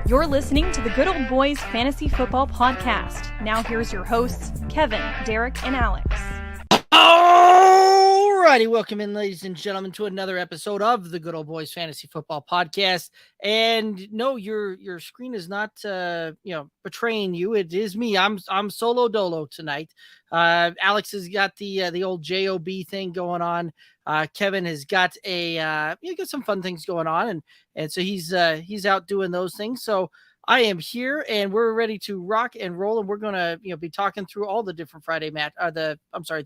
You're listening to the Good Old Boys Fantasy Football Podcast. Now here's your hosts, Kevin, Derek, and Alex. Alrighty, welcome in, ladies and gentlemen, to another episode of the Good Old Boys Fantasy Football Podcast. And no, your screen is not betraying you. It is me. I'm solo dolo tonight. Alex has got the old JOB thing going on. Kevin has got got some fun things going on, and so he's out doing those things. So I am here, and we're ready to rock and roll, and we're gonna be talking through all the different the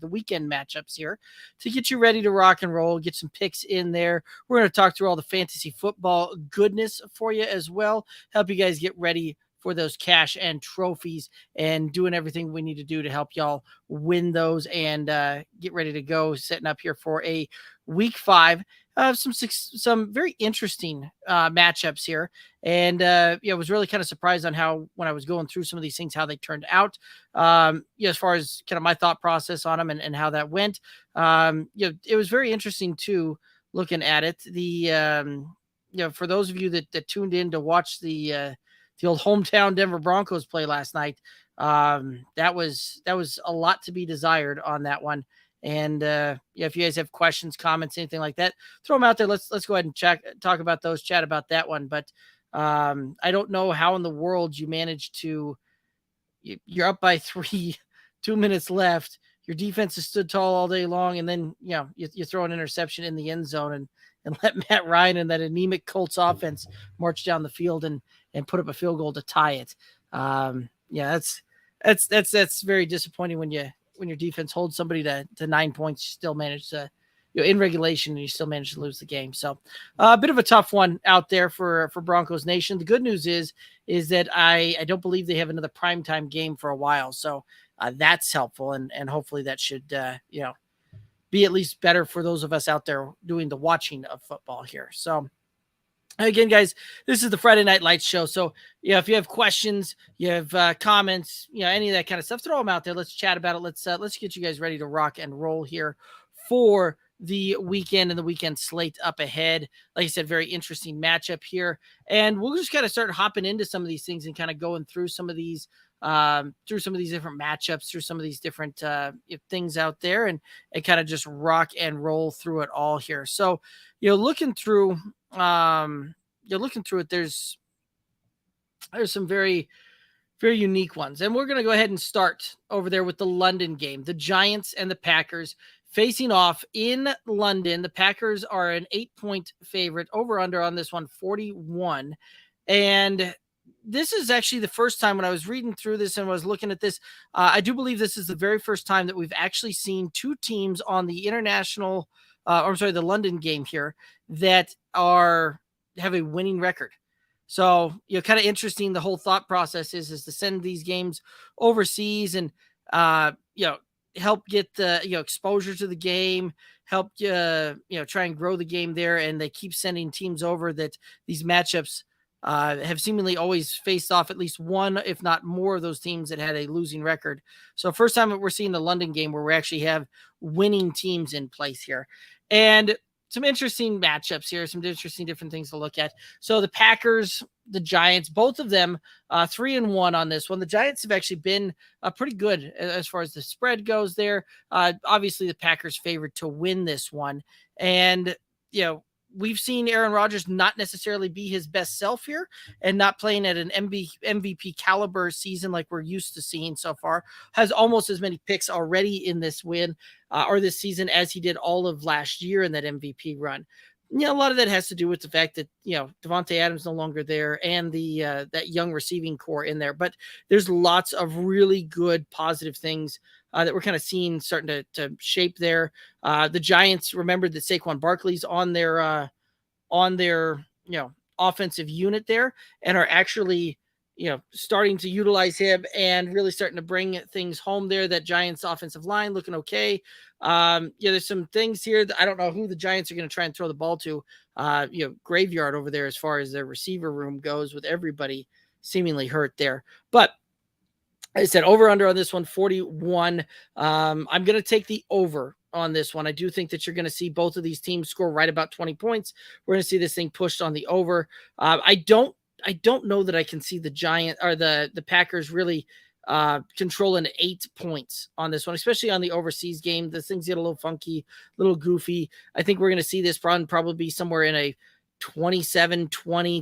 weekend matchups here to get you ready to rock and roll. Get some picks in there. We're gonna talk through all the fantasy football goodness for you as well. Help you guys get ready for those cash and trophies, and doing everything we need to do to help y'all win those and get ready to go. Setting up here for a week 5. Some very interesting matchups here, and was really kind of surprised on how, when I was going through some of these things, how they turned out. As far as kind of my thought process on them and how that went. It was very interesting too, looking at it. For those of you that tuned in to watch the old hometown Denver Broncos play last night, that was a lot to be desired on that one. And if you guys have questions, comments, anything like that, throw them out there. Let's go ahead and chat about that one. But I don't know how in the world you managed to. You're up by 3, 2 minutes left. Your defense has stood tall all day long, and then you throw an interception in the end zone and let Matt Ryan and that anemic Colts offense march down the field and put up a field goal to tie it. That's very disappointing when your defense holds somebody to 9 points. You still manage to, in regulation, and you still manage to lose the game. So a bit of a tough one out there for Broncos Nation. The good news is that I don't believe they have another primetime game for a while. So that's helpful. And hopefully that should, be at least better for those of us out there doing the watching of football here. So again, guys, this is the Friday Night Lights show. So, if you have questions, you have comments, any of that kind of stuff, throw them out there. Let's chat about it. Let's get you guys ready to rock and roll here for the weekend and the weekend slate up ahead. Like I said, very interesting matchup here. And we'll just kind of start hopping into some of these things and kind of going through some of these different matchups, through some of these different things out there, and kind of just rock and roll through it all here. So, looking through it, there's some very, very unique ones. And we're going to go ahead and start over there with the London game, the Giants and the Packers facing off in London. The Packers are an 8-point favorite. Over under on this one, 41. And this is actually the first time when I was reading through this and was looking at this. I do believe this is the very first time that we've actually seen two teams on the the London game here that have a winning record. So, kind of interesting. The whole thought process is to send these games overseas and, help get the, exposure to the game, help, try and grow the game there. And they keep sending teams over that these matchups have seemingly always faced off at least one, if not more, of those teams that had a losing record. So first time that we're seeing the London game where we actually have winning teams in place here. And some interesting matchups here, some interesting different things to look at. So the Packers, the Giants, both of them 3-1 on this one. The Giants have actually been pretty good as far as the spread goes there. Obviously the Packers favored to win this one. And, we've seen Aaron Rodgers not necessarily be his best self here and not playing at an MVP caliber season like we're used to seeing so far. Has almost as many picks already in this win or this season as he did all of last year in that MVP run. A lot of that has to do with the fact that, Devontae Adams no longer there and the that young receiving core in there. But there's lots of really good positive things that we're kind of seeing starting to shape there. The Giants remembered that Saquon Barkley's on their offensive unit there and are actually, starting to utilize him and really starting to bring things home there. That Giants offensive line looking okay. There's some things here that I don't know who the Giants are going to try and throw the ball to, graveyard over there as far as their receiver room goes with everybody seemingly hurt there. But I said over under on this one, 41. I'm going to take the over on this one. I do think that you're going to see both of these teams score right about 20 points. We're going to see this thing pushed on the over. I don't know that I can see the the Packers really controlling 8 points on this one, especially on the overseas game. The things get a little funky, a little goofy. I think we're going to see this probably be somewhere in a 27-20,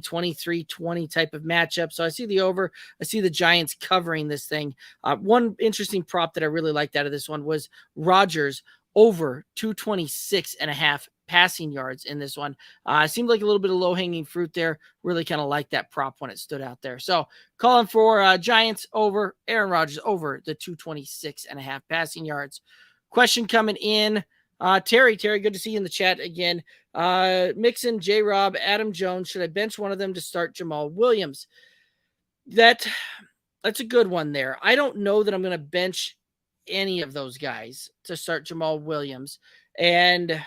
23-20 type of matchup. So I see the over. I see the Giants covering this thing. One interesting prop that I really liked out of this one was Rodgers over 226.5 passing yards in this one. Seemed like a little bit of low-hanging fruit there. Really kind of like that prop when it stood out there. So calling for Giants over, Aaron Rodgers over the 226.5 passing yards. Question coming in. Terry, good to see you in the chat again. Mixon, J-Rob, Adam Jones. Should I bench one of them to start Jamal Williams? That's a good one there. I don't know that I'm going to bench any of those guys to start Jamal Williams. And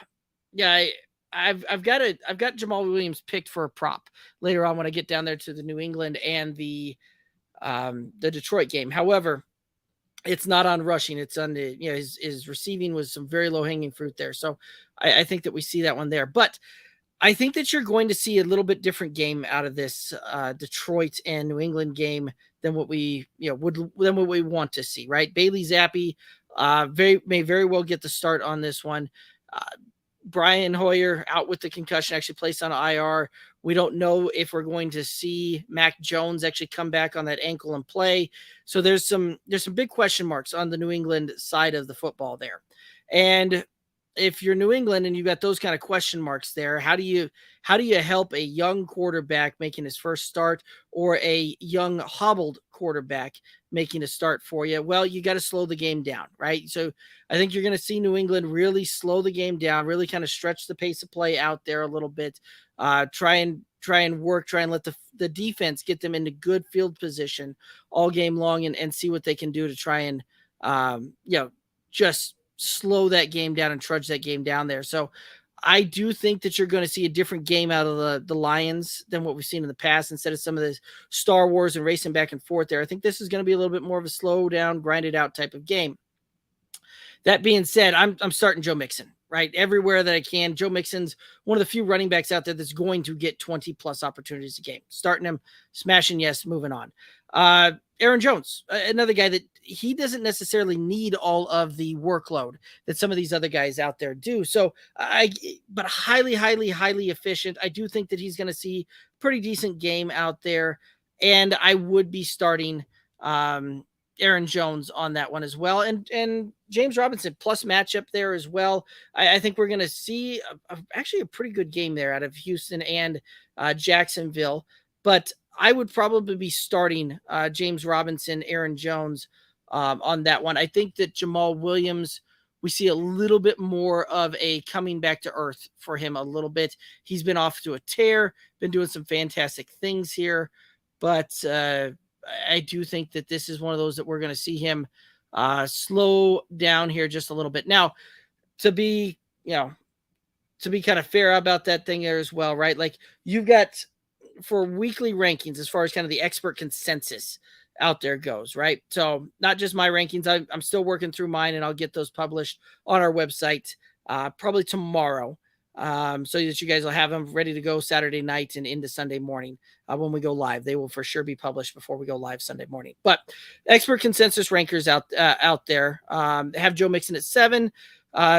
yeah, I've got Jamal Williams picked for a prop later on when I get down there to the New England and the Detroit game. However, it's not on rushing. It's on the, his receiving was some very low hanging fruit there. So I think that we see that one there, but I think that you're going to see a little bit different game out of this Detroit and New England game than what we, than what we want to see, right? Bailey Zappi may very well get the start on this one. Brian Hoyer out with the concussion, actually placed on IR. We don't know if we're going to see Mac Jones actually come back on that ankle and play. So there's some big question marks on the New England side of the football there. And if you're New England and you got those kind of question marks there, how do you help a young quarterback making his first start or a young hobbled quarterback making a start for you? Well, you got to slow the game down, right? So I think you're going to see New England really slow the game down, really kind of stretch the pace of play out there a little bit, try and let the defense get them into good field position all game long and see what they can do to try and, just slow that game down and trudge that game down there. So I do think that you're going to see a different game out of the Lions than what we've seen in the past. Instead of some of the Star Wars and racing back and forth there, I think this is going to be a little bit more of a slow down, grinded out type of game. That being said, I'm starting Joe Mixon, right? Everywhere that I can. Joe Mixon's one of the few running backs out there that's going to get 20 plus opportunities a game. Starting him, smashing, yes, moving on. Aaron Jones, another guy that he doesn't necessarily need all of the workload that some of these other guys out there do. So but highly, highly, highly efficient. I do think that he's going to see pretty decent game out there. And I would be starting Aaron Jones on that one as well. And James Robinson plus matchup there as well. I think we're going to see actually a pretty good game there out of Houston and Jacksonville, but I would probably be starting James Robinson, Aaron Jones on that one. I think that Jamal Williams, we see a little bit more of a coming back to earth for him a little bit. He's been off to a tear, been doing some fantastic things here, but I do think that this is one of those that we're going to see him slow down here just a little bit. Now, to be kind of fair about that thing there as well, right? Like you've got for weekly rankings as far as kind of the expert consensus out there goes, right? So not just my rankings. I'm still working through mine and I'll get those published on our website probably tomorrow so that you guys will have them ready to go Saturday night and into Sunday morning when we go live. They will for sure be published before we go live Sunday morning. But expert consensus rankers out there have Joe Mixon at 7,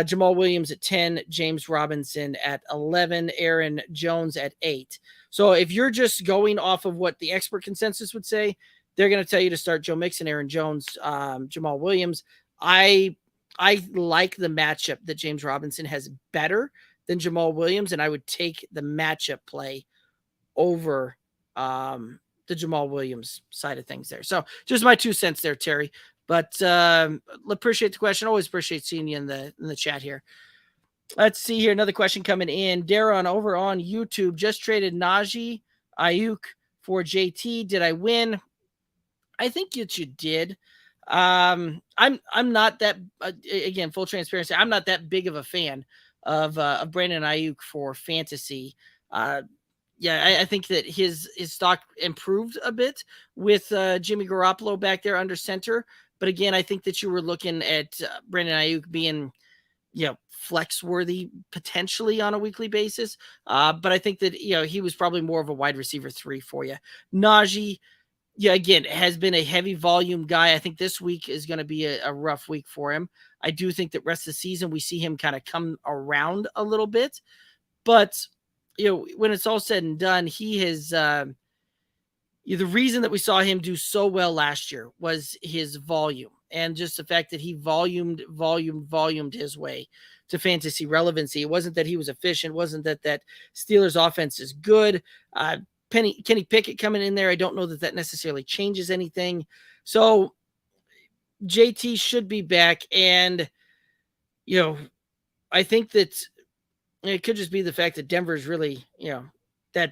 Jamal Williams at 10, James Robinson at 11, Aaron Jones at 8. So if you're just going off of what the expert consensus would say, they're going to tell you to start Joe Mixon, Aaron Jones, Jamal Williams. I like the matchup that James Robinson has better than Jamal Williams, and I would take the matchup play over the Jamal Williams side of things there. So just my 2 cents there, Terry. But appreciate the question. Always appreciate seeing you in the chat here. Let's see here. Another question coming in. Darren over on YouTube just traded Najee Ayuk for JT. Did I win? I think that you did. I'm not that again, full transparency. I'm not that big of a fan of Brandon Ayuk for fantasy. I think that his stock improved a bit with Jimmy Garoppolo back there under center. But again, I think that you were looking at Brandon Ayuk being flex worthy potentially on a weekly basis. But I think that, he was probably more of a wide receiver 3 for you. Najee, again, has been a heavy volume guy. I think this week is going to be a rough week for him. I do think that rest of the season, we see him kind of come around a little bit, but when it's all said and done, he has, the reason that we saw him do so well last year was his volume, and just the fact that he volumed his way to fantasy relevancy. It wasn't that he was efficient. It wasn't that Steelers offense is good. Kenny Pickett coming in there, I don't know that necessarily changes anything. So JT should be back, and I think that it could just be the fact that Denver's really, not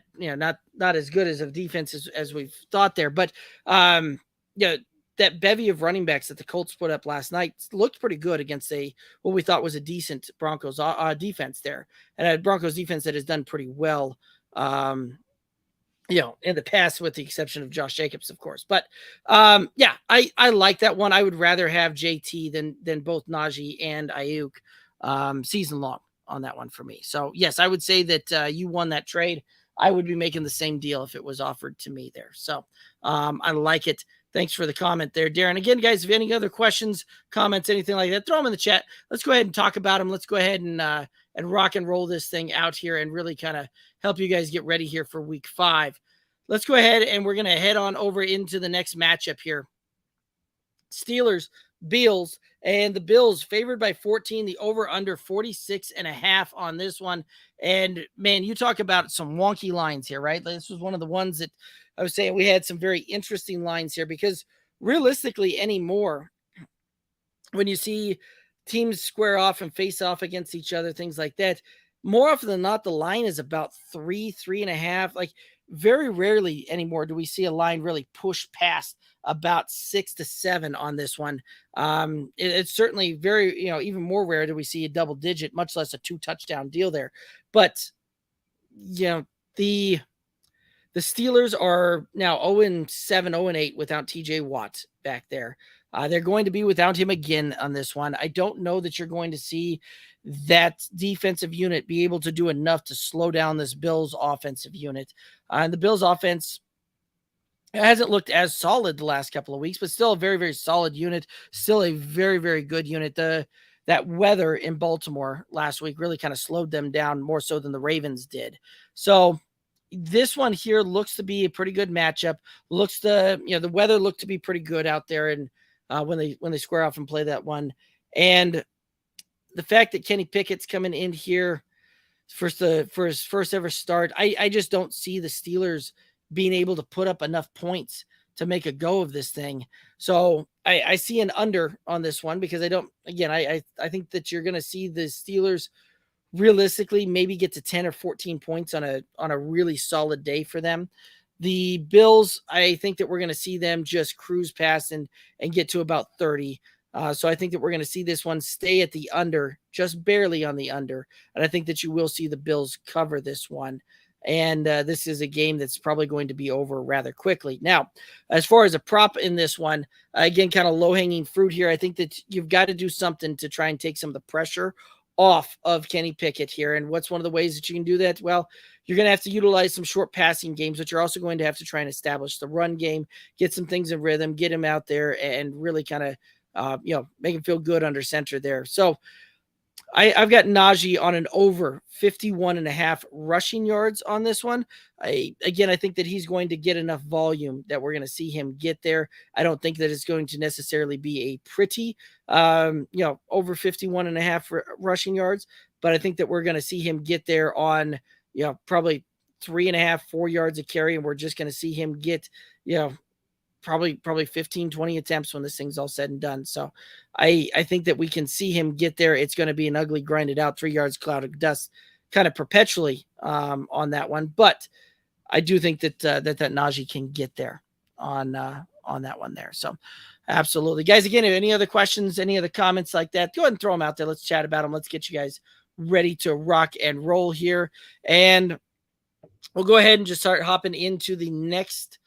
as good as a defense as we've thought there. But that bevy of running backs that the Colts put up last night looked pretty good against what we thought was a decent Broncos defense there, and a Broncos defense that has done pretty well. In the past, with the exception of Josh Jacobs, of course. But I like that one. I would rather have JT than both Najee and Ayuk season long on that one for me. So yes, I would say that you won that trade. I would be making the same deal if it was offered to me there. So I like it. Thanks for the comment there, Darren. Again, guys, if you have any other questions, comments, anything like that, throw them in the chat. Let's go ahead and talk about them. Let's go ahead and rock and roll this thing out here and really kind of help you guys get ready here for week 5. Let's go ahead and we're going to head on over into the next matchup here. Steelers, Bills, and the Bills favored by 14, the over under 46.5 on this one. And man, you talk about some wonky lines here, right? This was one of the ones that I was saying we had some very interesting lines here, because realistically anymore, when you see teams square off and face off against each other, things like that, more often than not, the line is about 3.5. Like, very rarely anymore do we see a line really push past about 6 to 7 on this one. It's certainly very, even more rare do we see a double digit, much less a 2 touchdown deal there. But, the Steelers are now 0-7, 0-8 without TJ Watt back there. They're going to be without him again on this one. I don't know that you're going to see that defensive unit be able to do enough to slow down this Bills offensive unit. And the Bills offense hasn't looked as solid the last couple of weeks, but still a very, very solid unit. Still a very, very good unit. That weather in Baltimore last week really kind of slowed them down more so than the Ravens did. So this one here looks to be a pretty good matchup. The weather looked to be pretty good out there, and when they square off and play that one. And the fact that Kenny Pickett's coming in here for his first ever start, I just don't see the Steelers being able to put up enough points to make a go of this thing. So I see an under on this one, because I think that you're going to see the Steelers realistically maybe get to 10 or 14 points on a really solid day for them. The Bills, I think that we're going to see them just cruise past and get to about 30. So I think that we're going to see this one stay at the under, just barely on the under. And I think that you will see the Bills cover this one. And this is a game that's probably going to be over rather quickly. Now, as far as a prop in this one, again, kind of low-hanging fruit here. I think that you've got to do something to try and take some of the pressure off of Kenny Pickett here. And what's one of the ways that you can do that? Well, you're going to have to utilize some short passing games, but you're also going to have to try and establish the run game, get some things in rhythm, get him out there, and really kind of, make him feel good under center there. So I've got Najee on an over 51.5 rushing yards on this one. I think that he's going to get enough volume that we're going to see him get there. I don't think that it's going to necessarily be a pretty, over 51.5 rushing yards, but I think that we're going to see him get there on, probably 3.5, 4 yards a carry. And we're just going to see him get, probably 15, 20 attempts when this thing's all said and done. So I think that we can see him get there. It's going to be an ugly, grinded out 3 yards cloud of dust kind of perpetually on that one. But I do think that Najee can get there on that one there. So absolutely. Guys, again, if any other questions, any other comments like that, go ahead and throw them out there. Let's chat about them. Let's get you guys ready to rock and roll here. And we'll go ahead and just start hopping into the next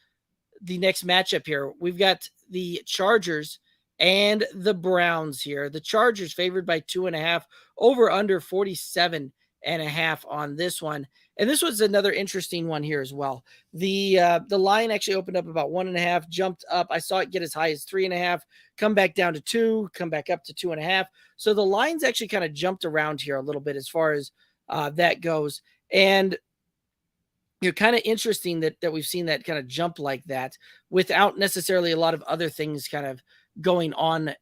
matchup here. We've got the Chargers and the Browns here. The Chargers favored by 2.5, over under 47.5 on this one. And this was another interesting one here as well. The line actually opened up about 1.5, jumped up. I saw it get as high as 3.5, come back down to 2, come back up to 2.5. So the lines actually kind of jumped around here a little bit as far as that goes. And kind of interesting that we've seen that kind of jump like that without necessarily a lot of other things kind of going on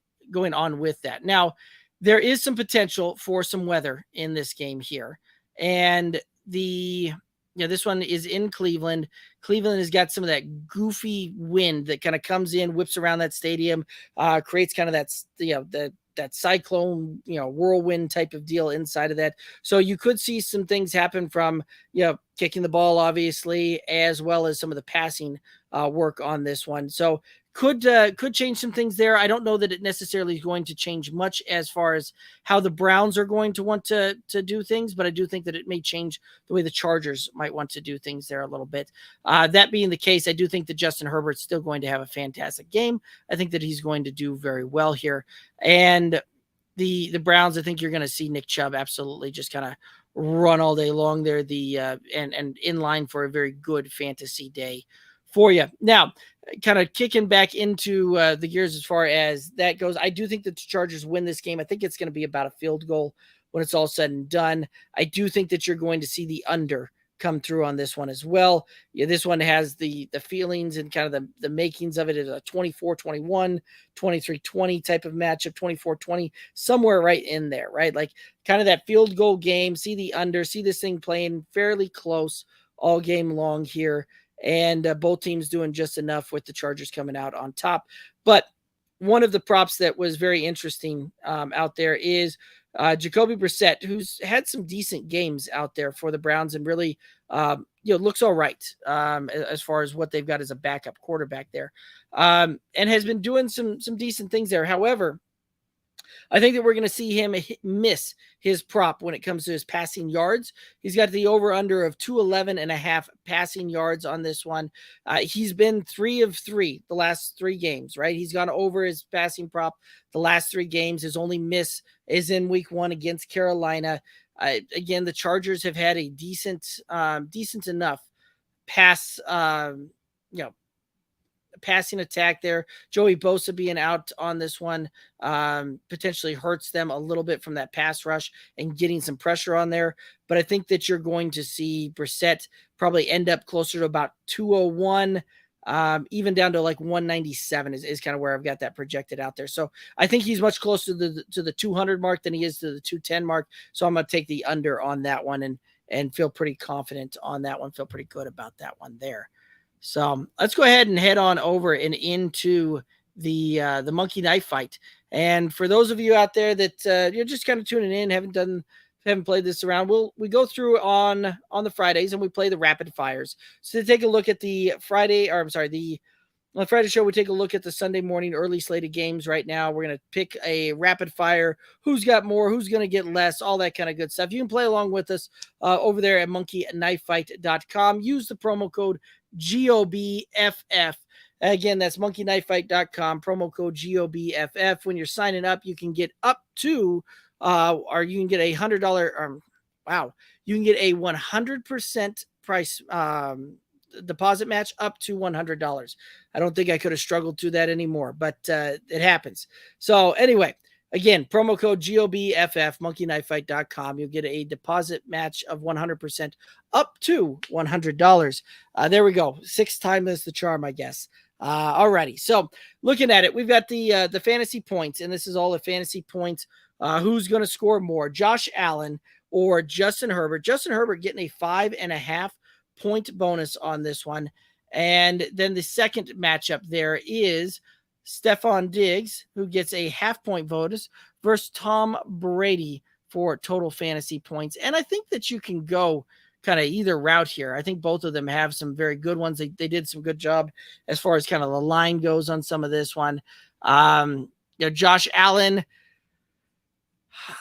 with that. Now, there is some potential for some weather in this game here. And this one is in Cleveland. Cleveland has got some of that goofy wind that kind of comes in, whips around that stadium, creates kind of that cyclone, whirlwind type of deal inside of that. So you could see some things happen from, kicking the ball, obviously, as well as some of the passing work on this one. So could change some things there. I don't know that it necessarily is going to change much as far as how the Browns are going to want to do things, but I do think that it may change the way the Chargers might want to do things there a little bit. That being the case, I do think that Justin Herbert's still going to have a fantastic game. I think that he's going to do very well here. And the Browns, I think you're going to see Nick Chubb absolutely just kind of run all day long there, and in line for a very good fantasy day for you. Now, kind of kicking back into the gears as far as that goes, I do think that the Chargers win this game. I think it's going to be about a field goal when it's all said and done. I do think that you're going to see the under come through on this one as well. This one has the feelings and kind of the makings of it as a 24-21, 23-20 type of matchup, 24-20, somewhere right in there, right? Like kind of that field goal game, see the under, see this thing playing fairly close all game long here. And both teams doing just enough with the Chargers coming out on top. But one of the props that was very interesting out there is Jacoby Brissett, who's had some decent games out there for the Browns and really, looks all right as far as what they've got as a backup quarterback there, and has been doing some decent things there. However, I think that we're going to see him miss his prop when it comes to his passing yards. He's got the over-under of 211.5 passing yards on this one. He's been 3 of 3 the last 3 games, right? He's gone over his passing prop the last 3 games. His only miss is in week 1 against Carolina. Again, the Chargers have had a decent enough pass, passing attack there. Joey Bosa being out on this one potentially hurts them a little bit from that pass rush and getting some pressure on there. But I think that you're going to see Brissett probably end up closer to about 201, even down to like 197 is kind of where I've got that projected out there. So I think he's much closer to the 200 mark than he is to the 210 mark. So I'm going to take the under on that one and feel pretty confident on that one. Feel pretty good about that one there. So let's go ahead and head on over and into the monkey knife fight. And for those of you out there that you're just kind of tuning in, haven't played this around, we go through on the Fridays and we play the rapid fires. So to take a look at on the Friday show, we take a look at the Sunday morning early slate of games right now. We're going to pick a rapid fire, who's got more, who's going to get less, all that kind of good stuff. You can play along with us over there at monkeyknifefight.com. Use the promo code GOBFF. Again, that's monkeyknifefight.com, promo code GOBFF. When you're signing up, you can get up to, or you can get a $100, you can get a 100% price deposit match up to $100. I don't think I could have struggled through that anymore, but it happens. So anyway, again, promo code GOBFF, monkeyknifefight.com. You'll get a deposit match of 100% up to $100. There we go. 6 times the charm, I guess. Alrighty. So looking at it, we've got the fantasy points, and this is all the fantasy points. Who's going to score more, Josh Allen or Justin Herbert? Justin Herbert getting a 5.5 point bonus on this one. And then the second matchup there is Stephon Diggs, who gets a 0.5 point bonus, versus Tom Brady for total fantasy points. And I think that you can go kind of either route here. I think both of them have some very good ones. They did some good job as far as kind of the line goes on some of this one. Josh Allen,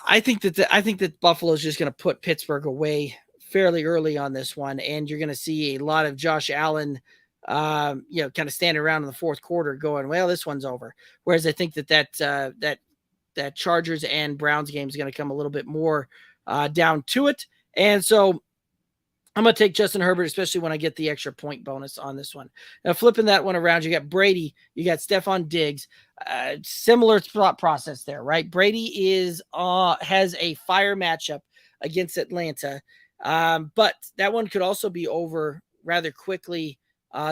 I think that Buffalo is just going to put Pittsburgh away fairly early on this one, and you're going to see a lot of Josh Allen kind of standing around in the fourth quarter going, well, this one's over. Whereas I think that Chargers and Browns game is going to come a little bit more down to it. And so I'm going to take Justin Herbert, especially when I get the extra point bonus on this one. Now, flipping that one around, you got Brady, you got Stephon Diggs. Similar thought process there, right? Brady has a fire matchup against Atlanta, but that one could also be over rather quickly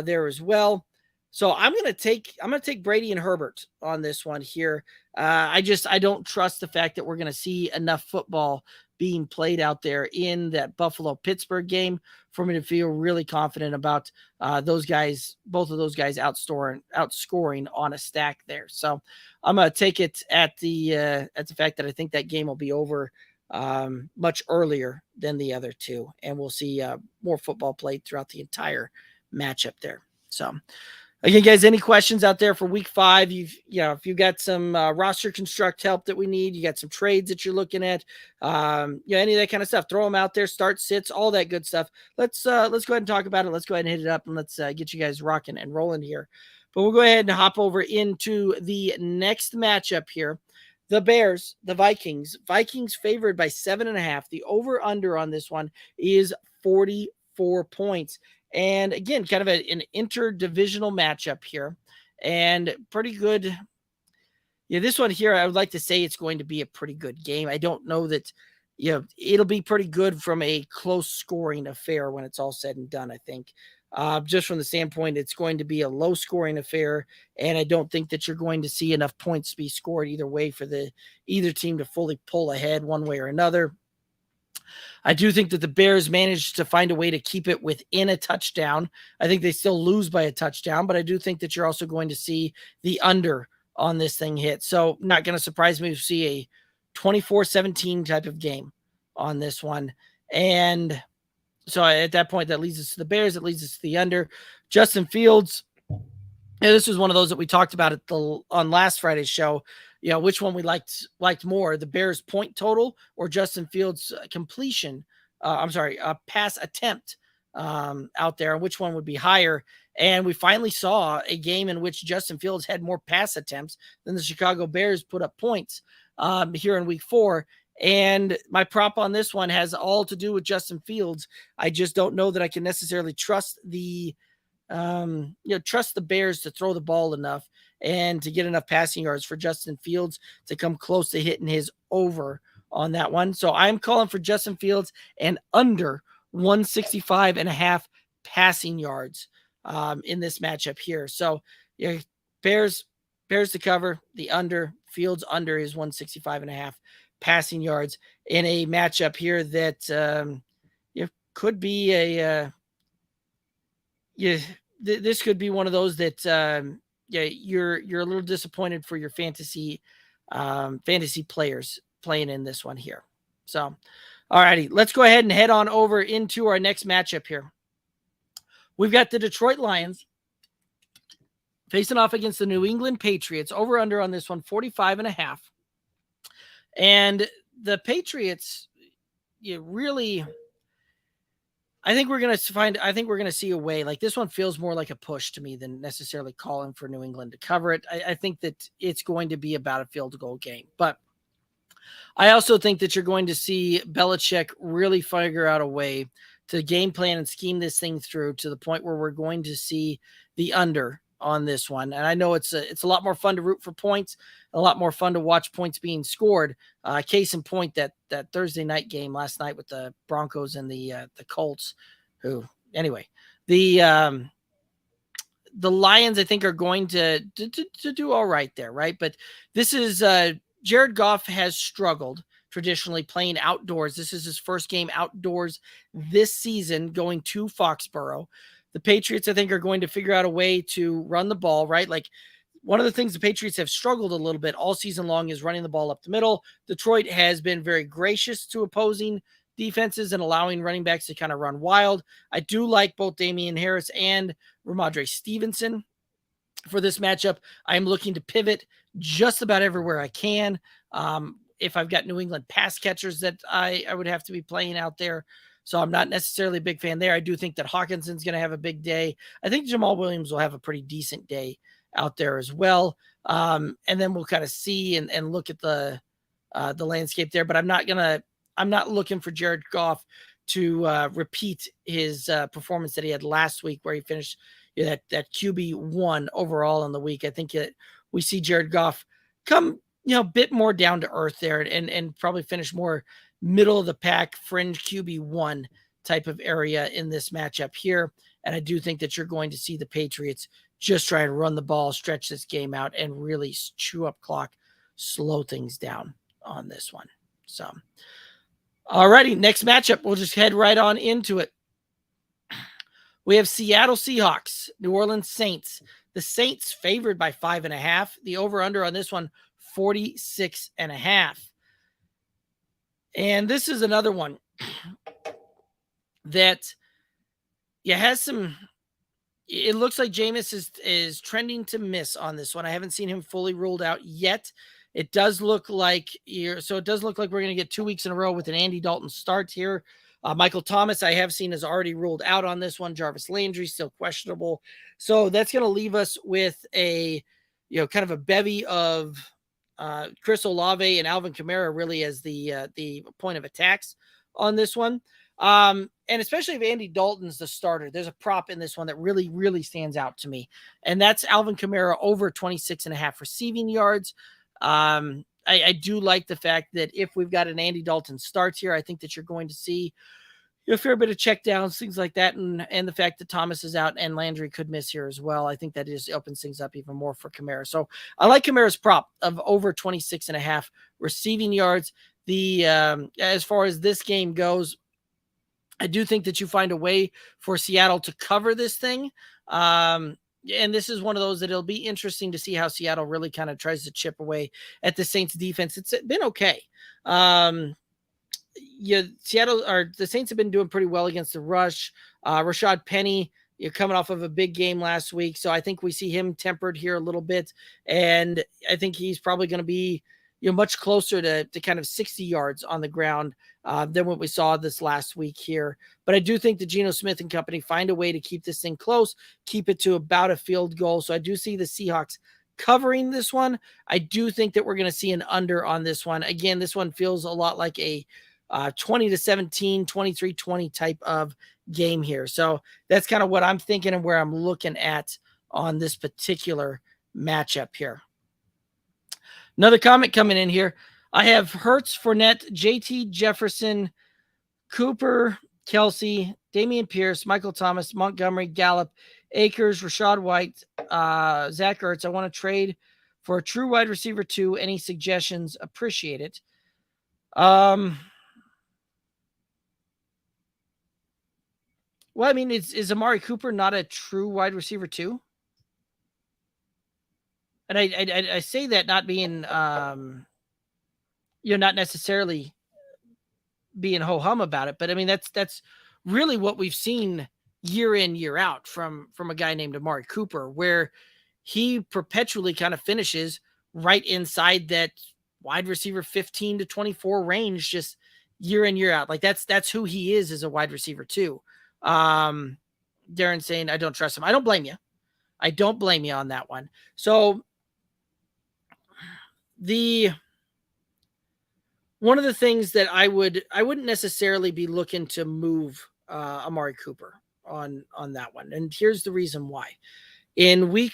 there as well. So I'm going to take Brady and Herbert on this one here. I don't trust the fact that we're going to see enough football being played out there in that Buffalo-Pittsburgh game for me to feel really confident about both of those guys outscoring on a stack there. So I'm going to take it at the fact that I think that game will be over much earlier than the other two, and we'll see more football played throughout the entire matchup there. So again, guys, any questions out there for week 5? If you've got some roster construct help that we need, you got some trades that you're looking at, any of that kind of stuff, throw them out there, start sits, all that good stuff. Let's go ahead and talk about it. Let's go ahead and hit it up, and let's get you guys rocking and rolling here. But we'll go ahead and hop over into the next matchup here. The Bears, the Vikings. Vikings favored by 7.5. The over-under on this one is 44 points. And again, kind of an interdivisional matchup here, and pretty good. Yeah, this one here, I would like to say it's going to be a pretty good game. I don't know that, it'll be pretty good from a close scoring affair when it's all said and done, I think. Just from the standpoint, it's going to be a low scoring affair, and I don't think that you're going to see enough points to be scored either way for either team to fully pull ahead one way or another. I do think that the Bears managed to find a way to keep it within a touchdown. I think they still lose by a touchdown, but I do think that you're also going to see the under on this thing hit. So not going to surprise me to see a 24-17 type of game on this one. And so at that point, that leads us to the Bears. It leads us to the under. Justin Fields. This was one of those that we talked about on last Friday's show. Which one we liked more, the Bears point total or Justin Fields completion. Pass attempt out there, and which one would be higher. And we finally saw a game in which Justin Fields had more pass attempts than the Chicago Bears put up points here in week 4. And my prop on this one has all to do with Justin Fields. I just don't know that I can necessarily trust the Bears to throw the ball enough and to get enough passing yards for Justin Fields to come close to hitting his over on that one. So I'm calling for Justin Fields and under 165.5 passing yards in this matchup here. So Bears to cover, the under. Fields under is 165.5 passing yards in a matchup here that could be this could be one of those that you're a little disappointed for your fantasy players playing in this one here. So, all righty, let's go ahead and head on over into our next matchup here. We've got the Detroit Lions facing off against the New England Patriots. Over under on this one, 45.5. And the Patriots, I think we're going to see a way. Like, this one feels more like a push to me than necessarily calling for New England to cover it. I think that it's going to be about a field goal game, but I also think that you're going to see Belichick really figure out a way to game plan and scheme this thing through to the point where we're going to see the under on this one. And I know it's a lot more fun to root for points, a lot more fun to watch points being scored. Case in point, that Thursday night game last night with the Broncos and the Colts, the Lions, I think, are going to do all right there. Right. But this is Jared Goff has struggled traditionally playing outdoors. This is his first game outdoors this season going to Foxborough. The Patriots, I think, are going to figure out a way to run the ball, right? Like, one of the things the Patriots have struggled a little bit all season long is running the ball up the middle. Detroit has been very gracious to opposing defenses and allowing running backs to kind of run wild. I do like both Damian Harris and Ramondre Stevenson for this matchup. I'm looking to pivot just about everywhere I can. If I've got New England pass catchers that I would have to be playing out there, So I'm not necessarily a big fan there. I do think that Hawkinson's going to have a big day. I think Jamal Williams will have a pretty decent day out there as well. And then we'll kind of see and look at the landscape there. But I'm not looking for Jared Goff to repeat his performance that he had last week, where he finished that QB1 overall in the week. I think that we see Jared Goff come, a bit more down to earth there and probably finish more middle of the pack, fringe QB1 type of area in this matchup here. And I do think that you're going to see the Patriots just try and run the ball, stretch this game out, and really chew up clock, slow things down on this one. So, alrighty, next matchup. We'll just head right on into it. We have Seattle Seahawks, New Orleans Saints. The Saints favored by 5.5. The over-under on this one, 46.5. And this is another one that has some. It looks like Jameis is trending to miss on this one. I haven't seen him fully ruled out yet. It does look like we're going to get 2 weeks in a row with an Andy Dalton start here. Michael Thomas, I have seen, is already ruled out on this one. Jarvis Landry still questionable. So that's going to leave us with a, kind of a bevy of Chris Olave and Alvin Kamara really as the point of attacks on this one. And especially if Andy Dalton's the starter, there's a prop in this one that really, really stands out to me. And that's Alvin Kamara over 26.5 receiving yards. I do like the fact that if we've got an Andy Dalton starts here, I think that you're going to see a fair bit of check downs, things like that. And the fact that Thomas is out and Landry could miss here as well, I think that just opens things up even more for Kamara. So I like Kamara's prop of over 26.5 receiving yards. As far as this game goes, I do think that you find a way for Seattle to cover this thing. And this is one of those that it'll be interesting to see how Seattle really kind of tries to chip away at the Saints defense. It's been okay. The Saints have been doing pretty well against the rush. Rashad Penny, you're coming off of a big game last week. So I think we see him tempered here a little bit. And I think he's probably going to be, much closer to kind of 60 yards on the ground than what we saw this last week here. But I do think the Geno Smith and company find a way to keep this thing close, keep it to about a field goal. So I do see the Seahawks covering this one. I do think that we're going to see an under on this one. Again, this one feels a lot like a 20-17, 23-20 type of game here. So that's kind of what I'm thinking and where I'm looking at on this particular matchup here. Another comment coming in here. I have Hurts, Fournette, JT Jefferson, Cooper, Kelsey, Damian Pierce, Michael Thomas, Montgomery, Gallup, Akers, Rashad White, Zach Ertz. I want to trade for a true wide receiver too. Any suggestions? Appreciate it. Well, I mean, is Amari Cooper not a true wide receiver too? And I say that not being, not necessarily being ho-hum about it, but I mean, that's really what we've seen year in, year out from a guy named Amari Cooper, where he perpetually kind of finishes right inside that wide receiver 15 to 24 range, just year in, year out. Like that's who he is as a wide receiver too. Darren saying, I don't trust him. I don't blame you. I don't blame you on that one. So one of the things that I wouldn't necessarily be looking to move Amari Cooper on that one. And here's the reason why. In week,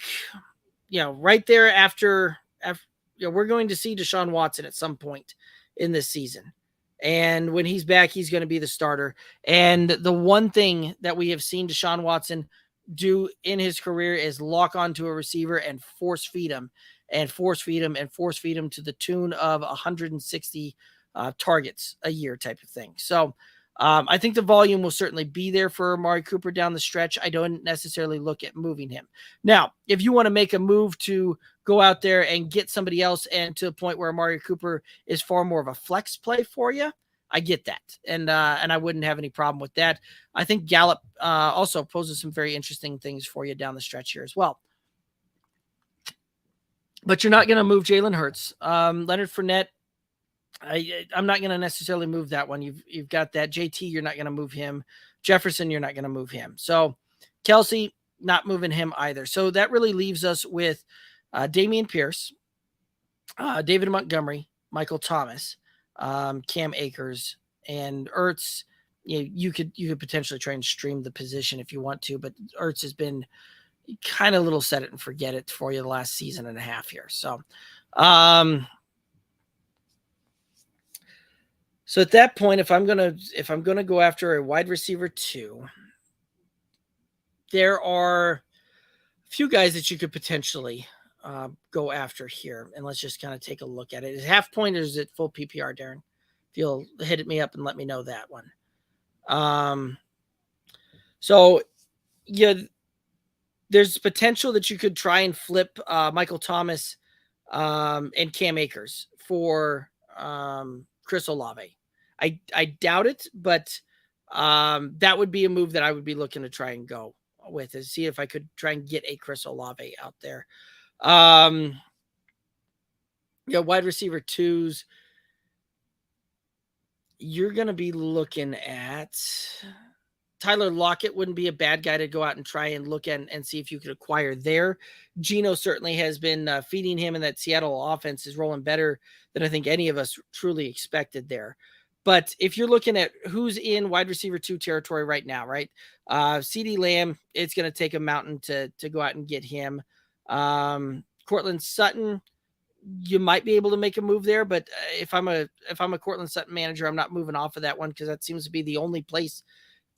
right there after we're going to see Deshaun Watson at some point in this season. And when he's back, he's going to be the starter. And the one thing that we have seen Deshaun Watson do in his career is lock onto a receiver and force feed him to the tune of 160 targets a year type of thing. So I think the volume will certainly be there for Amari Cooper down the stretch. I don't necessarily look at moving him. Now, if you want to make a move to go out there and get somebody else and to a point where Amari Cooper is far more of a flex play for you, I get that. And I wouldn't have any problem with that. I think Gallup also poses some very interesting things for you down the stretch here as well. But you're not going to move Jalen Hurts. Leonard Fournette, I'm not going to necessarily move that one. You've got that JT. You're not going to move him. Jefferson, you're not going to move him. So Kelsey, not moving him either. So that really leaves us with Dameon Pierce, David Montgomery, Michael Thomas, Cam Akers, and Ertz. You could potentially try and stream the position if you want to, but Ertz has been kind of a little set it and forget it for you the last season and a half here. So, so at that point, if I'm gonna go after a wide receiver 2, there are a few guys that you could potentially go after here, and let's just kind of take a look at it. Is half point or is it full PPR, Darren? If you'll hit me up and let me know that one. So yeah, there's potential that you could try and flip Michael Thomas and Cam Akers for Chris Olave. I doubt it, but that would be a move that I would be looking to try and go with, is see if I could try and get a Chris Olave out there. Wide receiver 2s, you're going to be looking at Tyler Lockett. Wouldn't be a bad guy to go out and try and look at and see if you could acquire there. Geno certainly has been feeding him, and that Seattle offense is rolling better than I think any of us truly expected there. But if you're looking at who's in wide receiver 2 territory right now, right? CeeDee Lamb, it's going to take a mountain to go out and get him. Courtland Sutton, you might be able to make a move there, but if I'm a Courtland Sutton manager, I'm not moving off of that one, because that seems to be the only place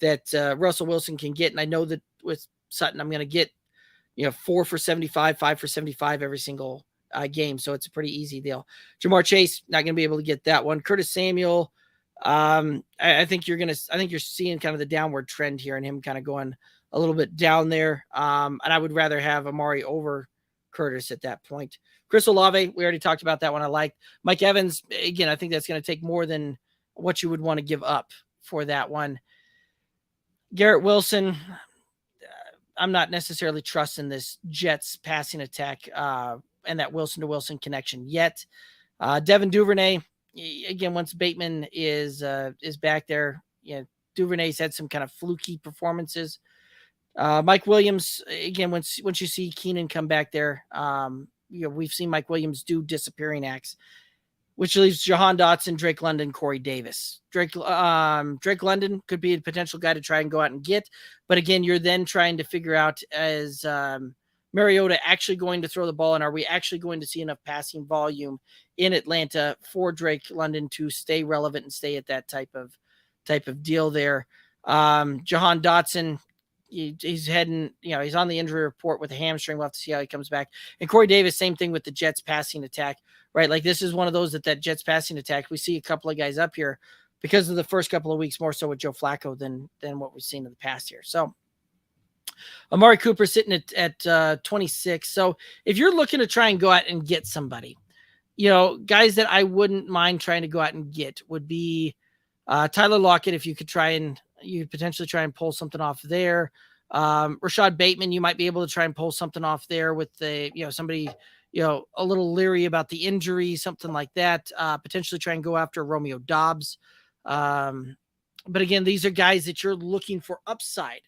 that Russell Wilson can get. And I know that with Sutton, I'm going to get 4 for 75, 5 for 75 every single game, so it's a pretty easy deal. Jamar Chase, not going to be able to get that one. Curtis Samuel, I think you're seeing kind of the downward trend here and him kind of going a little bit down there. And I would rather have Amari over Curtis at that point. Chris Olave, we already talked about that one. I liked Mike Evans. Again, I think that's going to take more than what you would want to give up for that one. Garrett Wilson, I'm not necessarily trusting this Jets passing attack and that Wilson to Wilson connection yet. Devin Duvernay, again, once Bateman is back there, Duvernay's had some kind of fluky performances. Mike Williams, again, once you see Keenan come back there, we've seen Mike Williams do disappearing acts, which leaves Jahan Dotson, Drake London, Corey Davis. Drake London could be a potential guy to try and go out and get, but again, you're then trying to figure out, is Mariota actually going to throw the ball, and are we actually going to see enough passing volume in Atlanta for Drake London to stay relevant and stay at that type of deal there? Jahan Dotson, he's heading, he's on the injury report with a hamstring. We'll have to see how he comes back. And Corey Davis, same thing with the Jets passing attack, right? Like, this is one of those that Jets passing attack, we see a couple of guys up here because of the first couple of weeks, more so with Joe Flacco than what we've seen in the past year. So Amari Cooper sitting at 26. So if you're looking to try and go out and get somebody, guys that I wouldn't mind trying to go out and get would be Tyler Lockett. If you could potentially try and pull something off there. Rashad Bateman, you might be able to try and pull something off there with somebody, a little leery about the injury, something like that. Potentially try and go after Romeo Doubs. But again, these are guys that you're looking for upside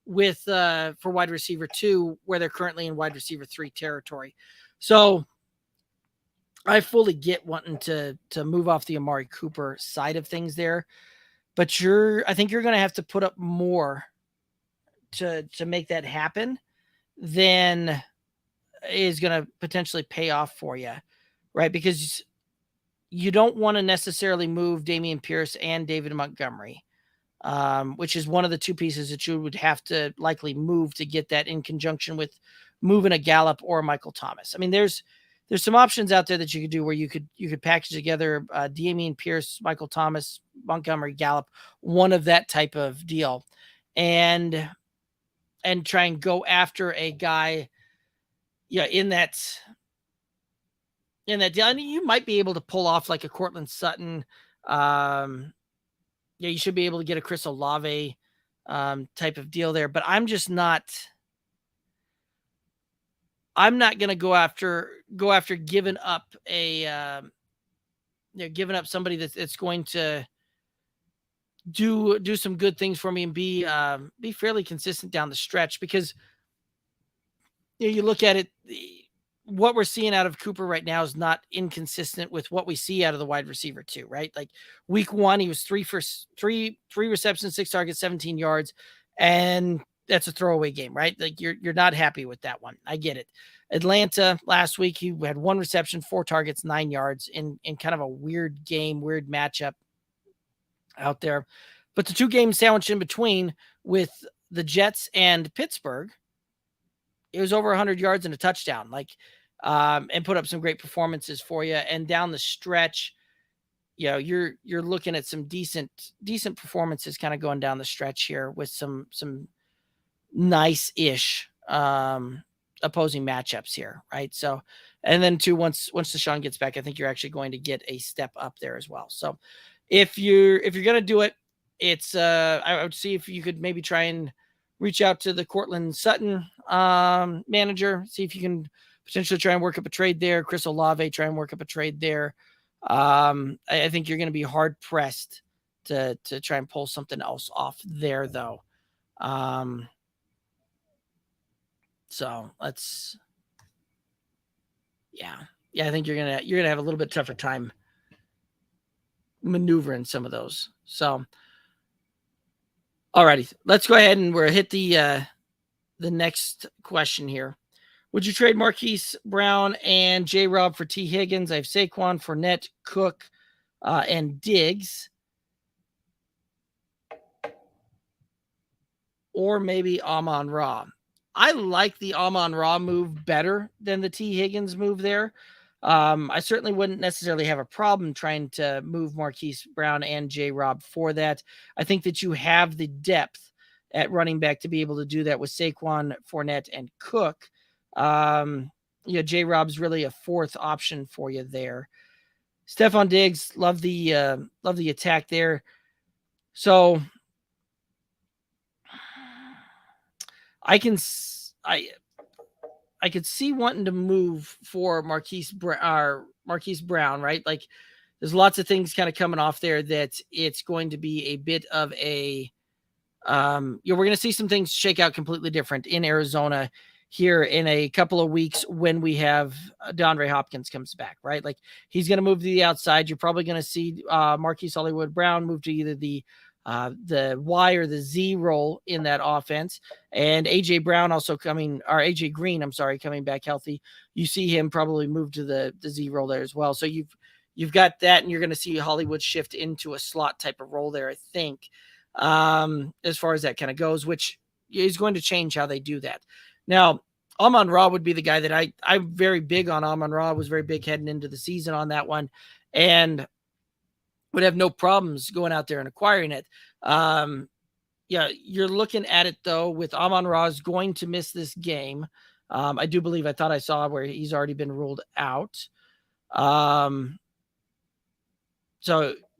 with for wide receiver 2, where they're currently in wide receiver 3 territory. So I fully get wanting to move off the Amari Cooper side of things there, but I think you're going to have to put up more to make that happen than is going to potentially pay off for you, right? Because you don't want to necessarily move Dameon Pierce and David Montgomery, which is one of the 2 pieces that you would have to likely move to get that in conjunction with moving a Gallup or a Michael Thomas. I mean, there's some options out there that you could do where you could package together Dameon Pierce, Michael Thomas, Montgomery, Gallup, one of that type of deal, and try and go after a guy, in that deal. And you might be able to pull off like a Courtland Sutton. You should be able to get a Chris Olave type of deal there, but I'm not going to go after giving up a giving up somebody that's going to do some good things for me and be fairly consistent down the stretch, because you look at it, what we're seeing out of Cooper right now is not inconsistent with what we see out of the wide receiver too, right? Like week 1, he was three receptions, 6 targets, 17 yards, and that's a throwaway game, right? Like you're not happy with that one. I get it. Atlanta last week, he had 1 reception, 4 targets, 9 yards in kind of a weird game, weird matchup out there. But the 2 games sandwiched in between with the Jets and Pittsburgh, it was over 100 yards and a touchdown, and put up some great performances for you. And down the stretch, you're looking at some decent performances kind of going down the stretch here with some nice-ish opposing matchups here, right? So, and then too, once Deshaun gets back, I think you're actually going to get a step up there as well. So if you're going to do it, it's I would see if you could maybe try and reach out to the Cortland Sutton manager, see if you can potentially try and work up a trade there. Chris Olave, try and work up a trade there. I think you're going to be hard pressed to try and pull something else off there, though. So let's, I think you're gonna have a little bit tougher time maneuvering some of those. So, alrighty, let's go ahead and we'll hit the next question here. Would you trade Marquise Brown and J-Rob for T. Higgins? I have Saquon, Fournette, Cook, and Diggs. Or maybe Amon-Ra. I like the Amon-Ra move better than the T. Higgins move there. I certainly wouldn't necessarily have a problem trying to move Marquise Brown and J-Rob for that. I think that you have the depth at running back to be able to do that with Saquon, Fournette, and Cook. J-Rob's really a 4th option for you there. Stephon Diggs, love the attack there. So I could see wanting to move for Marquise Brown, right? Like there's lots of things kind of coming off there that it's going to be a bit of a, we're going to see some things shake out completely different in Arizona here in a couple of weeks when we have DeAndre Hopkins comes back, right? Like he's going to move to the outside. You're probably going to see Marquise Hollywood Brown move to either the Y or the Z role in that offense, and AJ Green, I'm sorry, coming back healthy. You see him probably move to the Z role there as well. So you've got that, and you're going to see Hollywood shift into a slot type of role there, I think, as far as that kind of goes, which is going to change how they do that. Now, Amon-Ra would be the guy that I'm very big on. Amon-Ra was very big heading into the season on that one, and would have no problems going out there and acquiring it. You're looking at it, though, with Amon-Ra is going to miss this game. I thought I saw where he's already been ruled out. So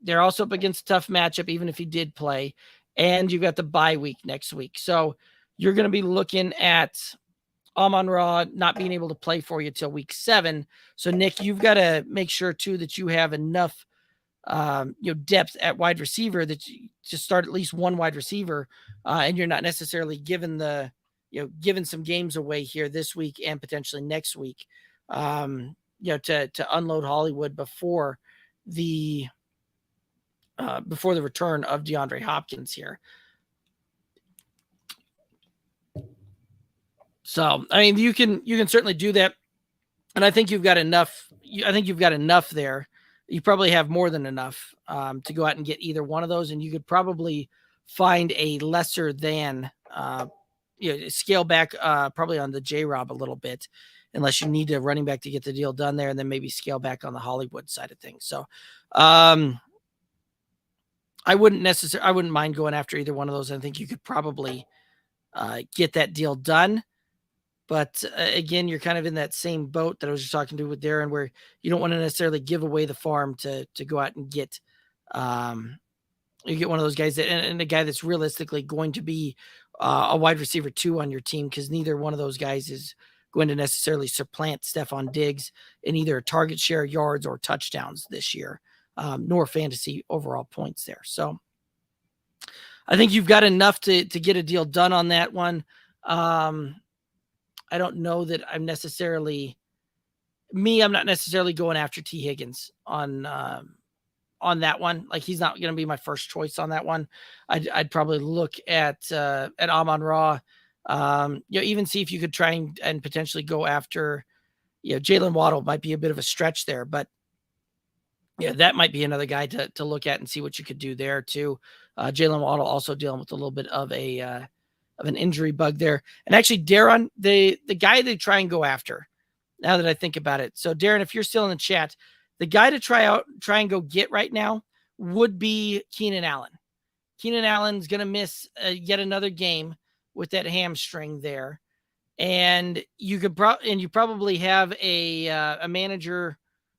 they're also up against a tough matchup, even if he did play. And you've got the bye week next week. So you're going to be looking at Amon-Ra not being able to play for you till week 7. So, Nick, you've got to make sure, too, that you have enough depth at wide receiver that you just start at least one wide receiver, and you're not necessarily given some games away here this week and potentially next week, to unload Hollywood before the return of DeAndre Hopkins here. So, I mean, you can certainly do that, and I think you've got enough. I think you've got enough there. You probably have more than enough to go out and get either one of those, and you could probably find a lesser than scale back probably on the J-Rob a little bit, unless you need a running back to get the deal done there, and then maybe scale back on the Hollywood side of things. So I wouldn't mind going after either one of those. I think you could probably get that deal done. But again, you're kind of in that same boat that I was just talking to with Darren, where you don't want to necessarily give away the farm to go out and get you get one of those guys and a guy that's realistically going to be a wide receiver 2 on your team, because neither one of those guys is going to necessarily supplant Stephon Diggs in either target share, yards, or touchdowns this year. nor fantasy overall points there. So I think you've got enough to get a deal done on that one. I don't know that I'm not necessarily going after T. Higgins on that one. Like, he's not going to be my first choice on that one. I'd probably look at Amon-Ra. Even see if you could try and potentially go after, Jalen Waddle might be a bit of a stretch there, but that might be another guy to look at and see what you could do there too. Jalen Waddle also dealing with a little bit of an injury bug there. And actually, Darren, the guy they try and go after, now that I think about it. So Darren, if you're still in the chat, the guy to try and go get right now would be Keenan Allen. Keenan Allen's going to miss yet another game with that hamstring there. And you probably have a manager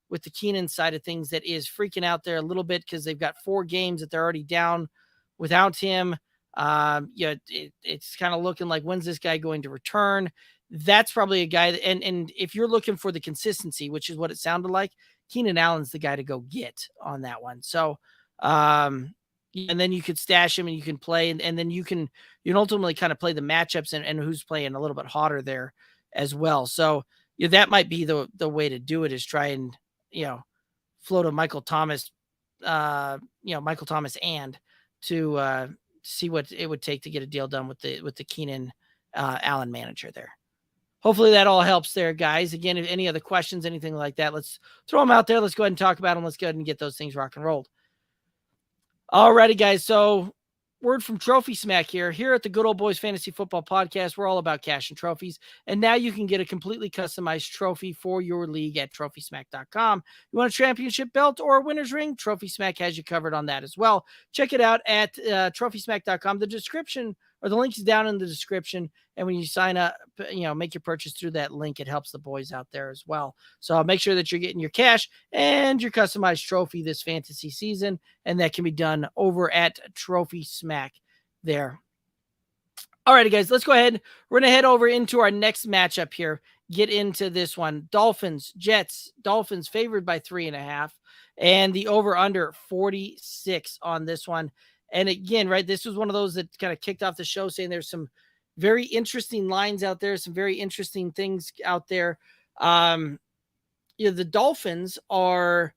with the Keenan side of things that is freaking out there a little bit because they've got 4 games that they're already down without him. It's kind of looking like, when's this guy going to return? That's probably a guy that, and if you're looking for the consistency, which is what it sounded like, Keenan Allen's the guy to go get on that one. So, and then you could stash him and you can play, and then you can ultimately kind of play the matchups and who's playing a little bit hotter there as well. So that might be the way to do it, is try and, float a Michael Thomas and to see what it would take to get a deal done with the Keenan Allen manager there. Hopefully that all helps there, guys. Again, if any other questions, anything like that, let's throw them out there. Let's go ahead and talk about them. Let's go ahead and get those things rock and rolled. Alrighty, guys. So, word from Trophy Smack here. Here at the Good Old Boys Fantasy Football Podcast, we're all about cash and trophies. And now you can get a completely customized trophy for your league at TrophySmack.com. You want a championship belt or a winner's ring? Trophy Smack has you covered on that as well. Check it out at TrophySmack.com. The description, or the link, is down in the description. And when you sign up, make your purchase through that link, it helps the boys out there as well. So make sure that you're getting your cash and your customized trophy this fantasy season. And that can be done over at Trophy Smack there. All right, guys, let's go ahead. We're going to head over into our next matchup here. Get into this one. Dolphins, Jets. Dolphins favored by 3.5. And the over-under 46 on this one. And again, right, this was one of those that kind of kicked off the show saying there's some very interesting lines out there, some very interesting things out there. The Dolphins are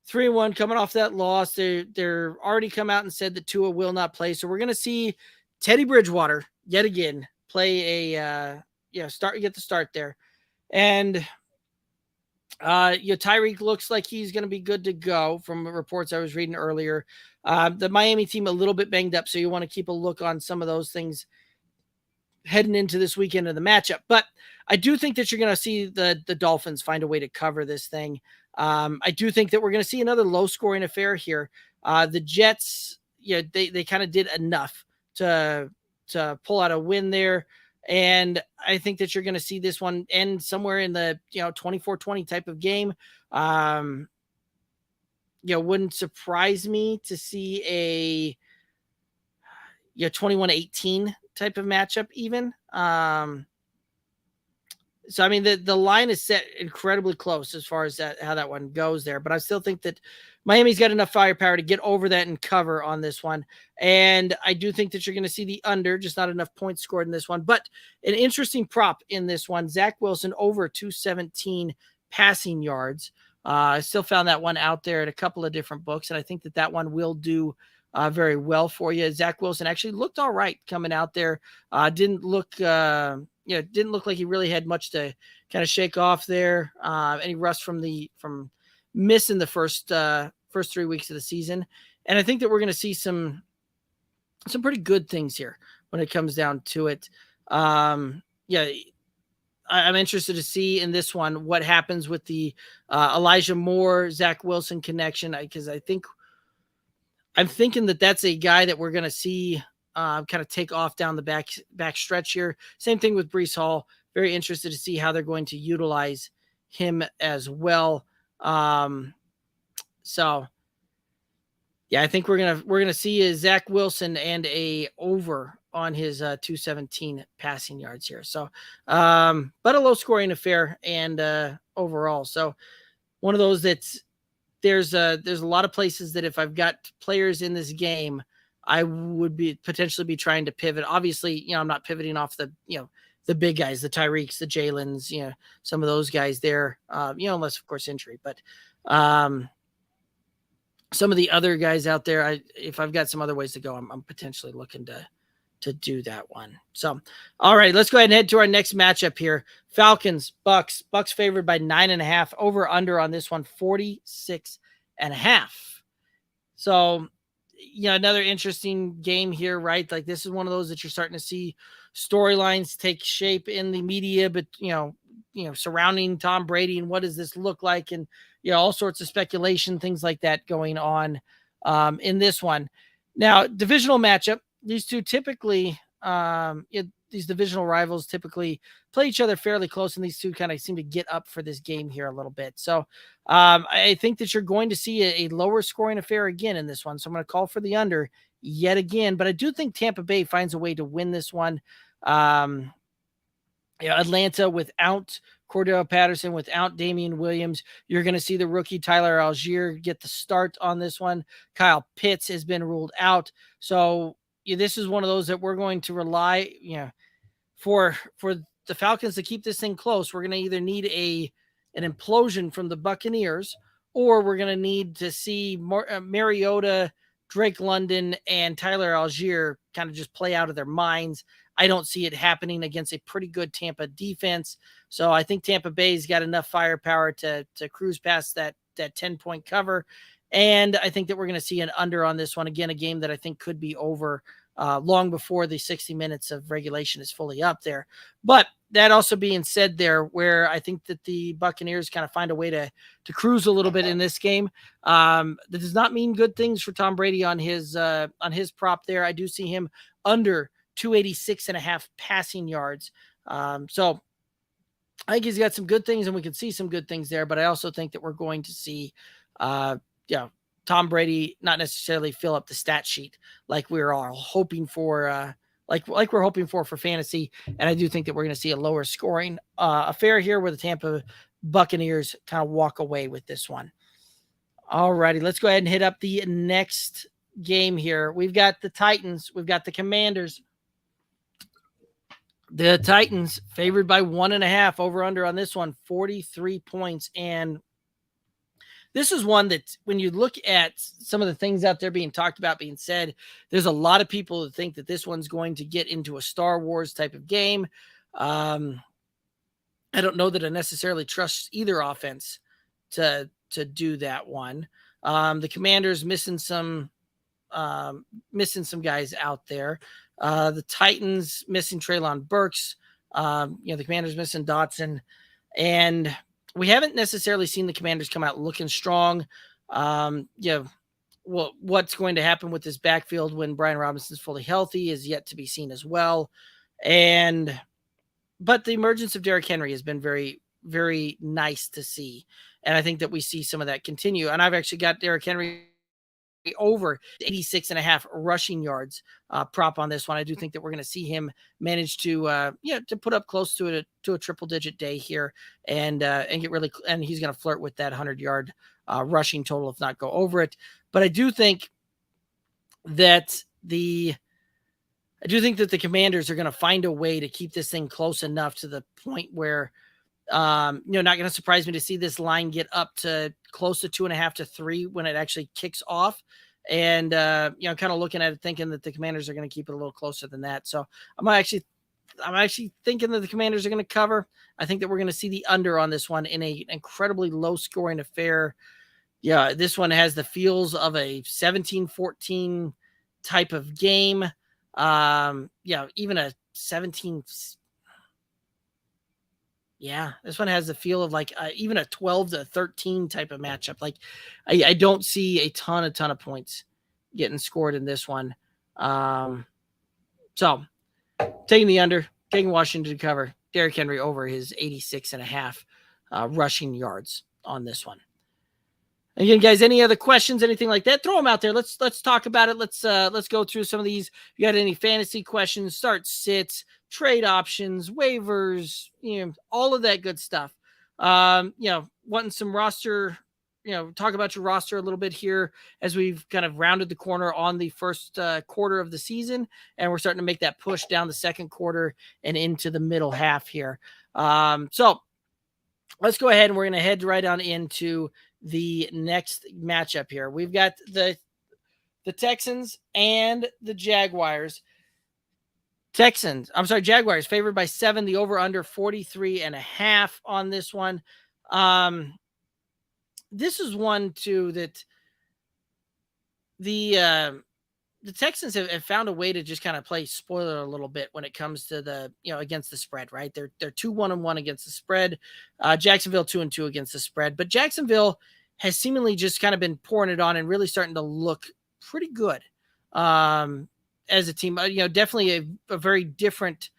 3-1 coming off that loss. They're already come out and said that Tua will not play. So we're going to see Teddy Bridgewater yet again play get the start there. And Tyreek looks like he's going to be good to go from reports I was reading earlier. The Miami team a little bit banged up, so you want to keep a look on some of those things heading into this weekend of the matchup. But I do think that you're going to see the Dolphins find a way to cover this thing. I do think that we're going to see another low-scoring affair here. The Jets, they kind of did enough to pull out a win there. And I think that you're going to see this one end somewhere in the 24-20 type of game. Wouldn't surprise me to see a 21-18 type of matchup even. So, I mean, the line is set incredibly close as far as how that one goes there. But I still think that Miami's got enough firepower to get over that and cover on this one. And I do think that you're going to see the under, just not enough points scored in this one. But an interesting prop in this one, Zach Wilson over 217 passing yards. I still found that one out there at a couple of different books. And I think that one will do very well for you. Zach Wilson actually looked all right coming out there. Didn't look like he really had much to kind of shake off there. Any rust from missing the first 3 weeks of the season. And I think that we're going to see some pretty good things here when it comes down to it. I'm interested to see in this one what happens with the Elijah Moore, Zach Wilson connection, because I'm thinking that that's a guy that we're going to see kind of take off down the back stretch here. Same thing with Breece Hall. Very interested to see how they're going to utilize him as well. So yeah, I think we're gonna see a Zach Wilson and a over on his 217 passing yards here. So, but a low scoring affair and overall. So one of those that's there's a lot of places that if I've got players in this game, I would be potentially be trying to pivot. Obviously, I'm not pivoting off the big guys, the Tyreeks, the Jalen's, some of those guys there, unless of course injury, but some of the other guys out there, if I've got some other ways to go, I'm potentially looking to do that one. So, all right, let's go ahead and head to our next matchup here. Falcons, Bucks favored by 9.5, over under on this one, 46.5. So, another interesting game here, right? Like this is one of those that you're starting to see storylines take shape in the media, but surrounding Tom Brady and what does this look like, and all sorts of speculation, things like that going on in this one. Now, divisional matchup. These two typically, these divisional rivals typically play each other fairly close, and these two kind of seem to get up for this game here a little bit. So I think that you're going to see a lower scoring affair again in this one. So I'm going to call for the under yet again, but I do think Tampa Bay finds a way to win this one. Atlanta without Cordell Patterson, without Damian Williams, you're going to see the rookie Tyler Algier get the start on this one. Kyle Pitts has been ruled out. So this is one of those that we're going to rely, for the Falcons to keep this thing close. We're going to either need an implosion from the Buccaneers, or we're going to need to see Mariota, Drake London, and Tyler Algier kind of just play out of their minds. I don't see it happening against a pretty good Tampa defense. So I think Tampa Bay's got enough firepower to cruise past that 10-point cover. And I think that we're going to see an under on this one. Again, a game that I think could be over long before the 60 minutes of regulation is fully up there. But that also being said there, where I think that the Buccaneers kind of find a way to cruise a little bit in this game. That does not mean good things for Tom Brady on his prop there. I do see him under 286.5 passing yards. So I think he's got some good things, and we can see some good things there, but I also think that we're going to see, Tom Brady not necessarily fill up the stat sheet like we're all hoping for, like we're hoping for fantasy. And I do think that we're going to see a lower scoring affair here where the Tampa Buccaneers kind of walk away with this one. All righty, let's go ahead and hit up the next game here. We've got the Titans. We've got the Commanders. The Titans favored by 1.5, over under on this one, 43 points. And this is one that when you look at some of the things out there being talked about, being said, there's a lot of people that think that this one's going to get into a Star Wars type of game. I don't know that I necessarily trust either offense to do that one. The Commanders missing some guys out there. The Titans missing Treylon Burks. The Commanders missing Dotson, and we haven't necessarily seen the Commanders come out looking strong. What's going to happen with this backfield when Brian Robinson's fully healthy is yet to be seen as well. But the emergence of Derrick Henry has been very, very nice to see. And I think that we see some of that continue. And I've actually got Derrick Henry over 86.5 rushing yards prop on this one. I do think that we're going to see him manage to put up close to a triple digit day here and get really, and he's going to flirt with that 100-yard rushing total, if not go over it. But I do think that the Commanders are going to find a way to keep this thing close enough to the point where not going to surprise me to see this line get up to close to 2.5 to 3 when it actually kicks off. And, kind of looking at it, thinking that the Commanders are going to keep it a little closer than that. So I'm actually thinking that the Commanders are going to cover. I think that we're going to see the under on this one in a incredibly low scoring affair. Yeah. This one has the feels of a 17-14 type of game. Even a 17. Yeah, this one has the feel of like even a 12-13 type of matchup. Like I don't see a ton of points getting scored in this one. So taking the under, taking Washington to cover, Derrick Henry over his 86.5 rushing yards on this one. Again, guys, any other questions, anything like that, throw them out there. Let's talk about it. Let's go through some of these. If you got any fantasy questions, start sits, trade options, waivers, all of that good stuff. Wanting some roster talk about your roster a little bit here as we've kind of rounded the corner on the first quarter of the season, and we're starting to make that push down the second quarter and into the middle half here. So let's go ahead and we're going to head right on into the next matchup here. We've got the Texans and the Jaguars. Jaguars favored by 7, the over under 43.5 on this one. This is one too that the Texans have found a way to just kind of play spoiler a little bit when it comes to the, against the spread, right? They're 2-1-1 against the spread. Jacksonville 2-2 against the spread, but Jacksonville has seemingly just kind of been pouring it on and really starting to look pretty good as a team. Definitely a very different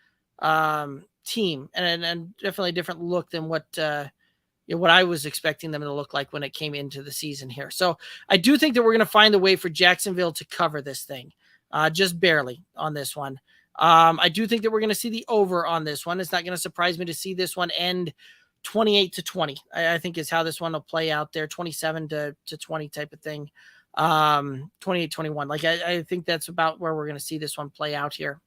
team and definitely a different look than what I was expecting them to look like when it came into the season here. So I do think that we're going to find a way for Jacksonville to cover this thing, just barely on this one. I do think that we're going to see the over on this one. It's not going to surprise me to see this one end 28-20. I think is how this one will play out there, 27-20 type of thing. 28-21. Like I think that's about where we're going to see this one play out here.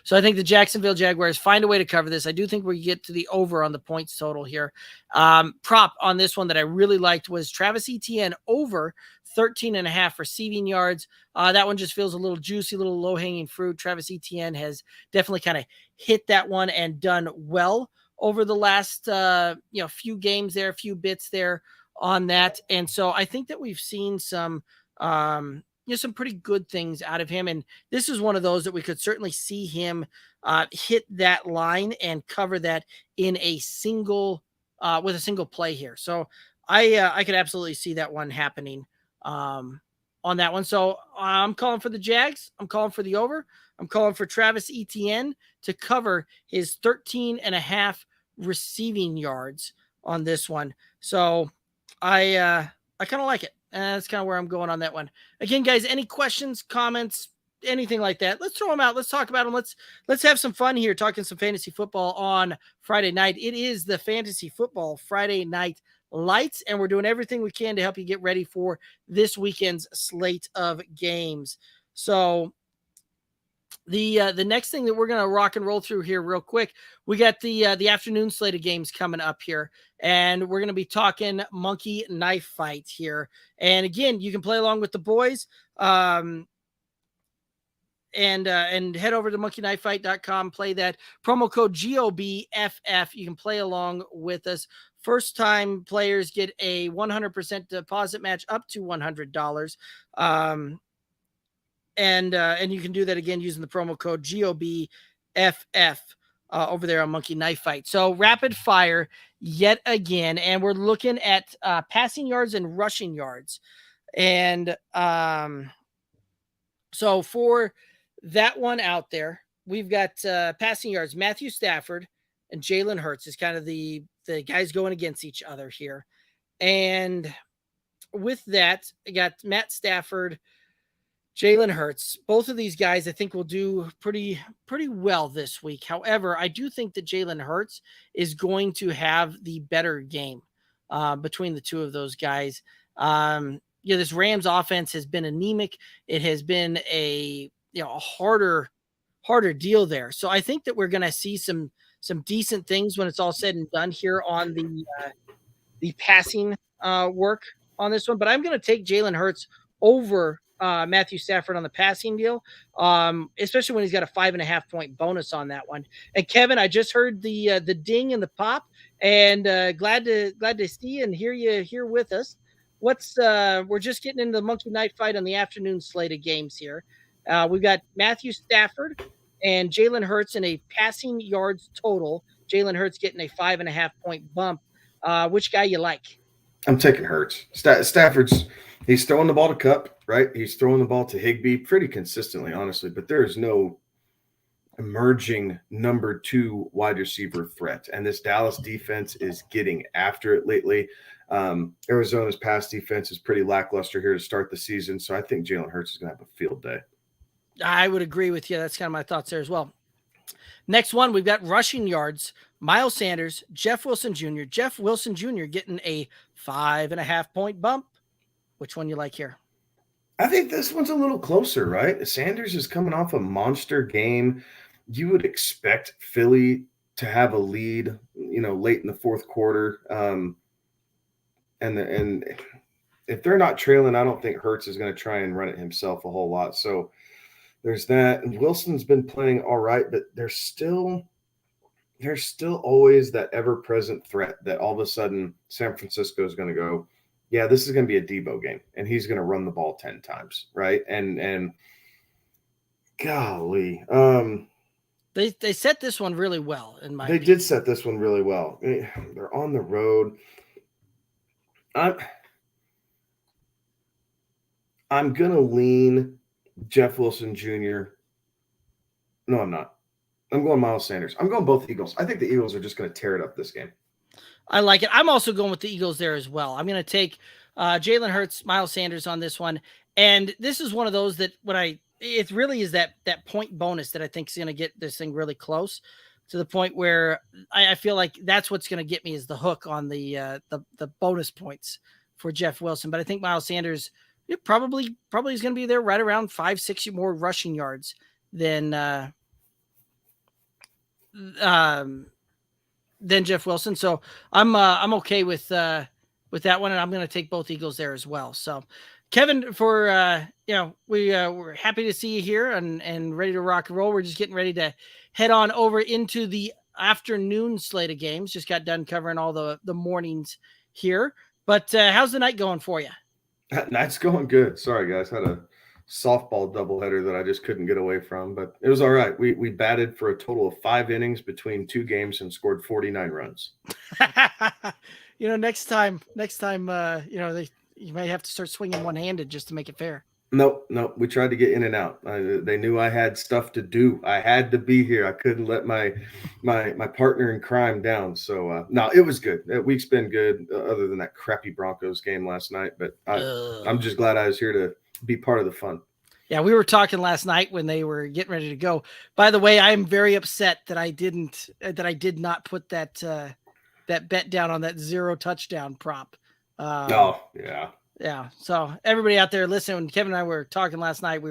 So I think the Jacksonville Jaguars find a way to cover this. I do think we get to the over on the points total here. Prop on this one that I really liked was Travis Etienne over 13.5 receiving yards. That one just feels a little juicy, a little low-hanging fruit. Travis Etienne has definitely kind of hit that one and done well over the last few games there, a few bits there on that. And so I think that we've seen some some pretty good things out of him. And this is one of those that we could certainly see him hit that line and cover that in a single with a single play here. So I could absolutely see that one happening on that one. So I'm calling for the Jags. I'm calling for the over. I'm calling for Travis Etienne to cover his 13.5 receiving yards on this one. So I kind of like it. That's kind of where I'm going on that one. Again, guys, any questions, comments, anything like that, let's throw them out. Let's talk about them. Let's have some fun here talking some fantasy football on Friday night. It is the Fantasy Football Friday Night Lights, and we're doing everything we can to help you get ready for this weekend's slate of games. So the next thing that we're going to rock and roll through here real quick, we got the afternoon slate of games coming up here, and we're going to be talking monkey knife fight here. And again, you can play along with the boys and head over to monkeyknifefight.com, play that promo code GOBFF. You can play along with us. First time players get a 100% deposit match up to $100. And you can do that again using the promo code GOBFF over there on Monkey Knife Fight. So rapid fire yet again, and we're looking at passing yards and rushing yards. And so for that one out there, we've got passing yards. Matthew Stafford and Jalen Hurts is kind of the guys going against each other here. And with that, I got Matt Stafford, Jalen Hurts. Both of these guys, I think, will do pretty well this week. However, I do think that Jalen Hurts is going to have the better game between the two of those guys. This Rams offense has been anemic. It has been a harder deal there. So I think that we're going to see some decent things when it's all said and done here on the passing work on this one. But I'm going to take Jalen Hurts over Matthew Stafford on the passing deal, especially when he's got a 5.5 point bonus on that one. And Kevin, I just heard the ding and the pop, and glad to see and hear you here with us. We're just getting into the Monkey Knife Fight on the afternoon slate of games here. We've got Matthew Stafford and Jalen Hurts in a passing yards total. Jalen Hurts getting a 5.5 point bump. Which guy you like? I'm taking Hurts. He's throwing the ball to Kupp, right? He's throwing the ball to Higbee pretty consistently, honestly, but there is no emerging number 2 wide receiver threat. And this Dallas defense is getting after it lately. Arizona's pass defense is pretty lackluster here to start the season. So I think Jalen Hurts is going to have a field day. I would agree with you. That's kind of my thoughts there as well. Next one, we've got rushing yards. Miles Sanders, Jeff Wilson Jr. Jeff Wilson Jr. getting a 5.5 point bump. Which one you like here? I think this one's a little closer, right? Sanders is coming off a monster game. You would expect Philly to have a lead, late in the fourth quarter. And if they're not trailing, I don't think Hurts is going to try and run it himself a whole lot. So there's that. And Wilson's been playing all right, but there's still always that ever-present threat that all of a sudden San Francisco is going to go, yeah, this is going to be a Debo game, and he's going to run the ball 10 times, right? And golly, they set this one really well in my opinion. Did set this one really well. They're on the road. I'm going to lean Jeff Wilson Jr. No, I'm not. I'm going Miles Sanders. I'm going both Eagles. I think the Eagles are just going to tear it up this game. I like it. I'm also going with the Eagles there as well. I'm going to take Jalen Hurts, Miles Sanders on this one. And this is one of those that it really is that point bonus that I think is going to get this thing really close to the point where I feel like that's what's going to get me is the hook on the bonus points for Jeff Wilson. But I think Miles Sanders probably is going to be there right around 5-6 more rushing yards than Jeff Wilson. So I'm okay with that one, and I'm going to take both Eagles there as well. So Kevin, for we're happy to see you here and ready to rock and roll. We're just getting ready to head on over into the afternoon slate of games. Just got done covering all the mornings here, but how's the night going for you? Night's going good. Sorry guys, had a softball doubleheader that I just couldn't get away from, but it was all right. We batted for a total of 5 innings between 2 games and scored 49 runs. Next time, you might have to start swinging one-handed just to make it fair. Nope. We tried to get in and out. They knew I had stuff to do. I had to be here. I couldn't let my partner in crime down. So no, it was good. That week's been good, other than that crappy Broncos game last night. But I'm just glad I was here to be part of the fun. Yeah, we were talking last night when they were getting ready to go. By the way, I am very upset that I did not put that bet down on that 0 touchdown prop. Yeah. So everybody out there listening, when Kevin and I were talking last night,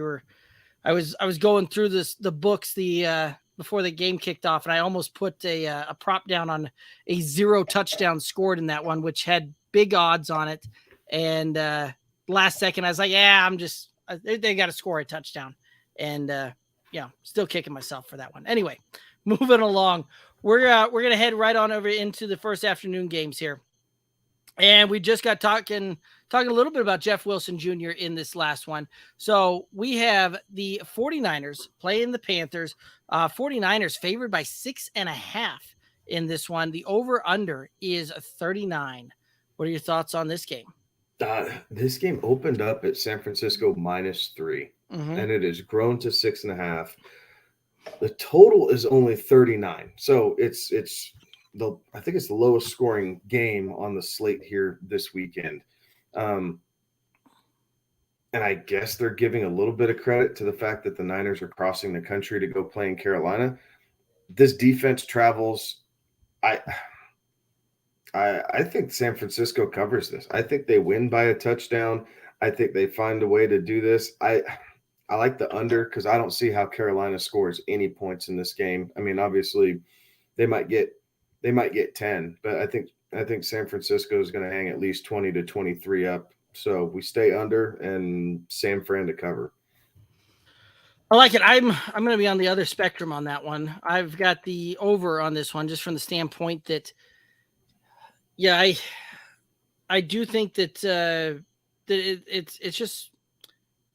I was going through the books before the game kicked off, and I almost put a prop down on a 0 touchdown scored in that one, which had big odds on it. And last second, I was like, yeah, they got to score a touchdown, and still kicking myself for that one. Anyway, moving along, we're gonna head right on over into the first afternoon games here, and we just got talking a little bit about Jeff Wilson Jr. in this last one. So we have the 49ers playing the Panthers. 49ers favored by 6.5 in this one. The over/under is 39. What are your thoughts on this game? This game opened up at San Francisco -3, and it has grown to 6.5. The total is only 39, so I think it's the lowest scoring game on the slate here this weekend. And I guess they're giving a little bit of credit to the fact that the Niners are crossing the country to go play in Carolina. This defense travels. I think San Francisco covers this. I think they win by a touchdown. I think they find a way to do this. I like the under because I don't see how Carolina scores any points in this game. I mean, obviously, they might get 10, but I think San Francisco is going to hang at least 20 to 23 up. So we stay under and San Fran to cover. I like it. I'm going to be on the other spectrum on that one. I've got the over on this one just from the standpoint that, yeah, I do think that it's just,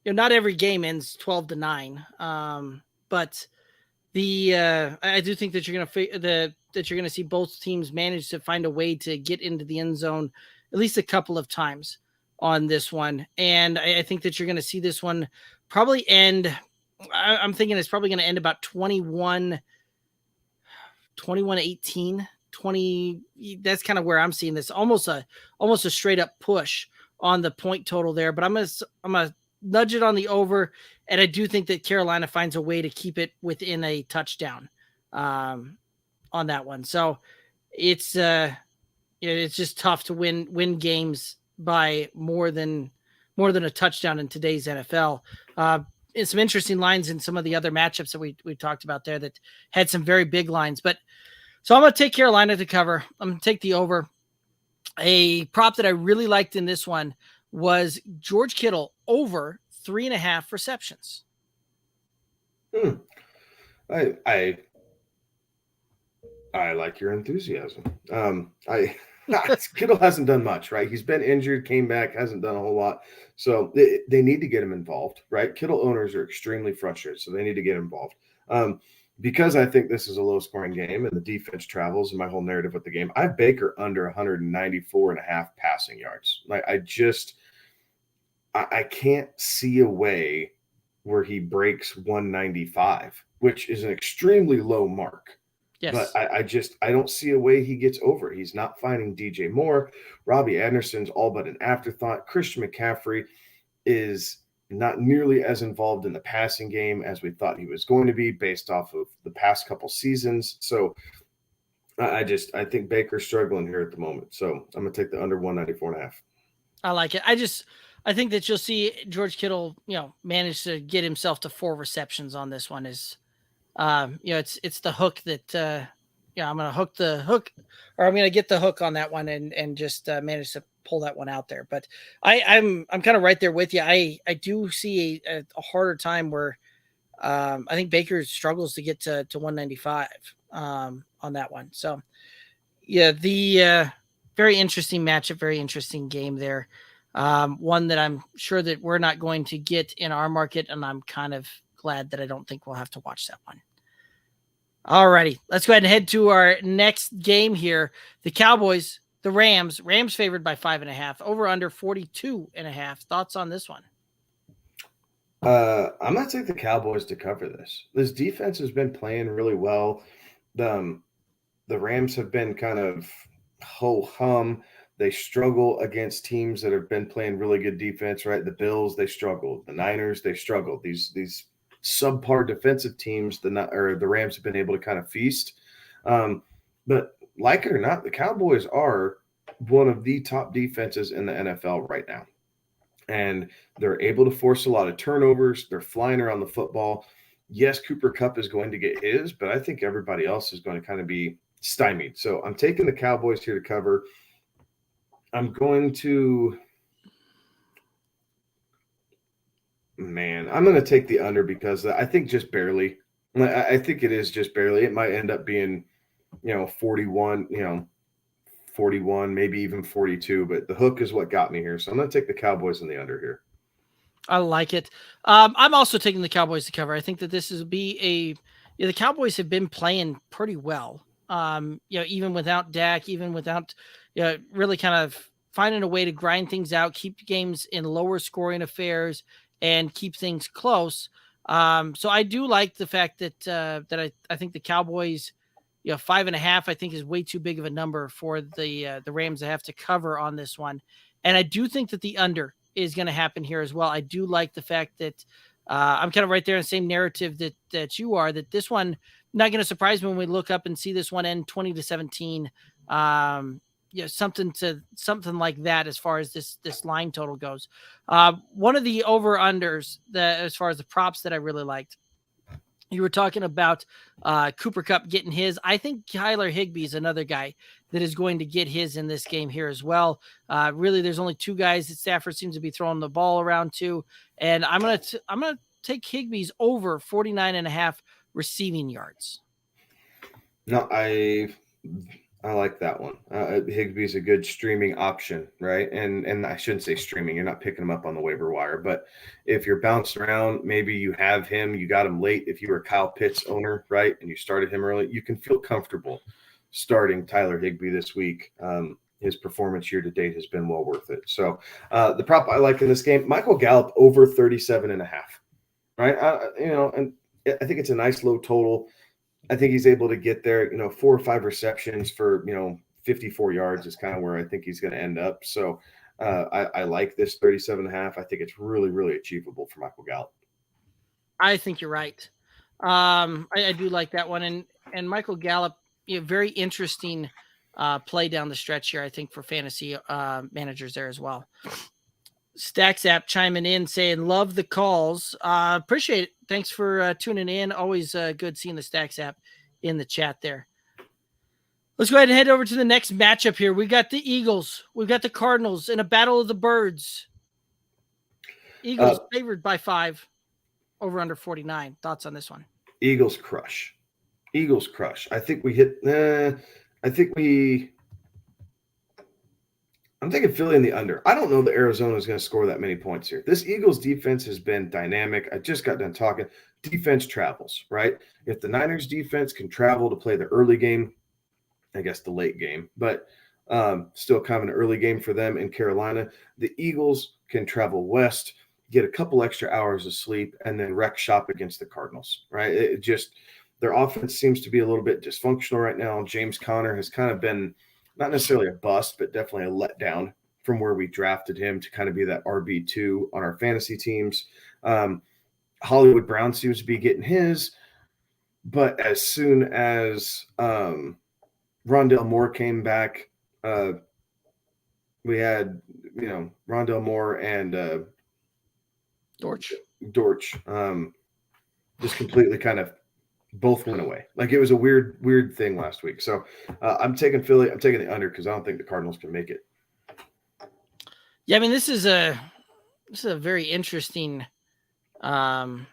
not every game ends 12-9. But I do think that you're going to see both teams manage to find a way to get into the end zone at least a couple of times on this one. And I think that you're going to see this one probably end. I'm thinking it's probably going to end about 21-18, 20. That's kind of where I'm seeing this, almost a straight up push on the point total there, but I'm going to nudge it on the over. And I do think that Carolina finds a way to keep it within a touchdown on that one. So it's just tough to win games by more than a touchdown in today's NFL. And some interesting lines in some of the other matchups that we talked about there that had some very big lines. But so I'm going to take Carolina to cover. I'm going to take the over. A prop that I really liked in this one was George Kittle over 3.5 receptions. I like your enthusiasm. Kittle hasn't done much, right? He's been injured, came back, hasn't done a whole lot. So they need to get him involved, right? Kittle owners are extremely frustrated, so they need to get involved. Because I think this is a low-scoring game and the defense travels and my whole narrative with the game, I have Baker under 194.5 passing yards. Like I can't see a way where he breaks 195, which is an extremely low mark. Yes. But I don't see a way he gets over. He's not finding DJ Moore. Robbie Anderson's all but an afterthought. Christian McCaffrey is not nearly as involved in the passing game as we thought he was going to be based off of the past couple seasons. So I think Baker's struggling here at the moment. So I'm going to take the under 194.5. I like it. I think that you'll see George Kittle, manage to get himself to 4 receptions on this one. Is it's the hook that I'm going to hook the hook, or I'm going to get the hook on that one and just manage to pull that one out there. But I'm kind of right there with you. I do see a harder time where I think Baker struggles to get to 195 on that one. So yeah, the very interesting matchup, very interesting game there. One that I'm sure that we're not going to get in our market, and I'm kind of glad that I don't think we'll have to watch that one. All righty, let's go ahead and head to our next game here. The Cowboys, the Rams favored by 5.5, over under 42.5. Thoughts on this one? I'm going to take the Cowboys to cover this. This defense has been playing really well. The Rams have been kind of ho-hum. They struggle against teams that have been playing really good defense, right? The Bills, they struggled. The Niners, they struggled. These subpar defensive teams, the Rams have been able to kind of feast. But like it or not, the Cowboys are one of the top defenses in the NFL right now. And they're able to force a lot of turnovers. They're flying around the football. Yes, Cooper Kupp is going to get his, but I think everybody else is going to kind of be stymied. So I'm taking the Cowboys here to cover. I'm going to take the under because I think just barely. I think it is just barely. It might end up being, 41, 41, maybe even 42. But the hook is what got me here. So I'm going to take the Cowboys in the under here. I like it. I'm also taking the Cowboys to cover. I think that this is the Cowboys have been playing pretty well. Even without Dak, even without really kind of finding a way to grind things out, keep games in lower scoring affairs, and keep things close. So I do like the fact that I think the Cowboys, 5.5, I think is way too big of a number for the Rams to have to cover on this one. And I do think that the under is going to happen here as well. I do like the fact that I'm kind of right there in the same narrative that you are, that this one, not going to surprise me when we look up and see this one end 20-17. Something like that as far as this line total goes. One of the over-unders as far as the props that I really liked, you were talking about Cooper Kupp getting his. I think Tyler Higbee is another guy that is going to get his in this game here as well. Really, there's only 2 guys that Stafford seems to be throwing the ball around to, and I'm gonna take Higbee's over 49.5 receiving yards. No, I like that one. Higbee's a good streaming option, right? And I shouldn't say streaming. You're not picking him up on the waiver wire. But if you're bouncing around, maybe you have him, you got him late. If you were a Kyle Pitts owner, right, and you started him early, you can feel comfortable starting Tyler Higbee this week. His performance year to date has been well worth it. So the prop I like in this game, Michael Gallup over 37.5, right? And I think it's a nice low total. I think he's able to get there, 4 or 5 receptions for, 54 yards is kind of where I think he's going to end up. So I like this 37.5. I think it's really, really achievable for Michael Gallup. I think you're right. I do like that one. And and Michael Gallup, very interesting play down the stretch here, I think, for fantasy managers there as well. Stacks app chiming in saying, love the calls. Appreciate it. Thanks for tuning in. Always good seeing the Stacks app in the chat there. Let's go ahead and head over to the next matchup here. We got the Eagles. We've got the Cardinals in a battle of the birds. Eagles favored by 5, over under 49. Thoughts on this one? Eagles crush. I think we hit. I'm taking Philly in the under. I don't know that Arizona is going to score that many points here. This Eagles defense has been dynamic. I just got done talking. Defense travels, right? If the Niners defense can travel to play the early game, I guess the late game, but still kind of an early game for them in Carolina, the Eagles can travel west, get a couple extra hours of sleep, and then wreck shop against the Cardinals, right? Their offense seems to be a little bit dysfunctional right now. James Conner has kind of been not necessarily a bust, but definitely a letdown from where we drafted him to kind of be that RB2 on our fantasy teams. Hollywood Brown seems to be getting his, but as soon as Rondale Moore came back, we had, Rondale Moore and Dortch just completely kind of both went away. Like it was a weird thing last week. So I'm taking Philly. I'm taking the under because I don't think the Cardinals can make it. Yeah, I mean, this is a very interesting one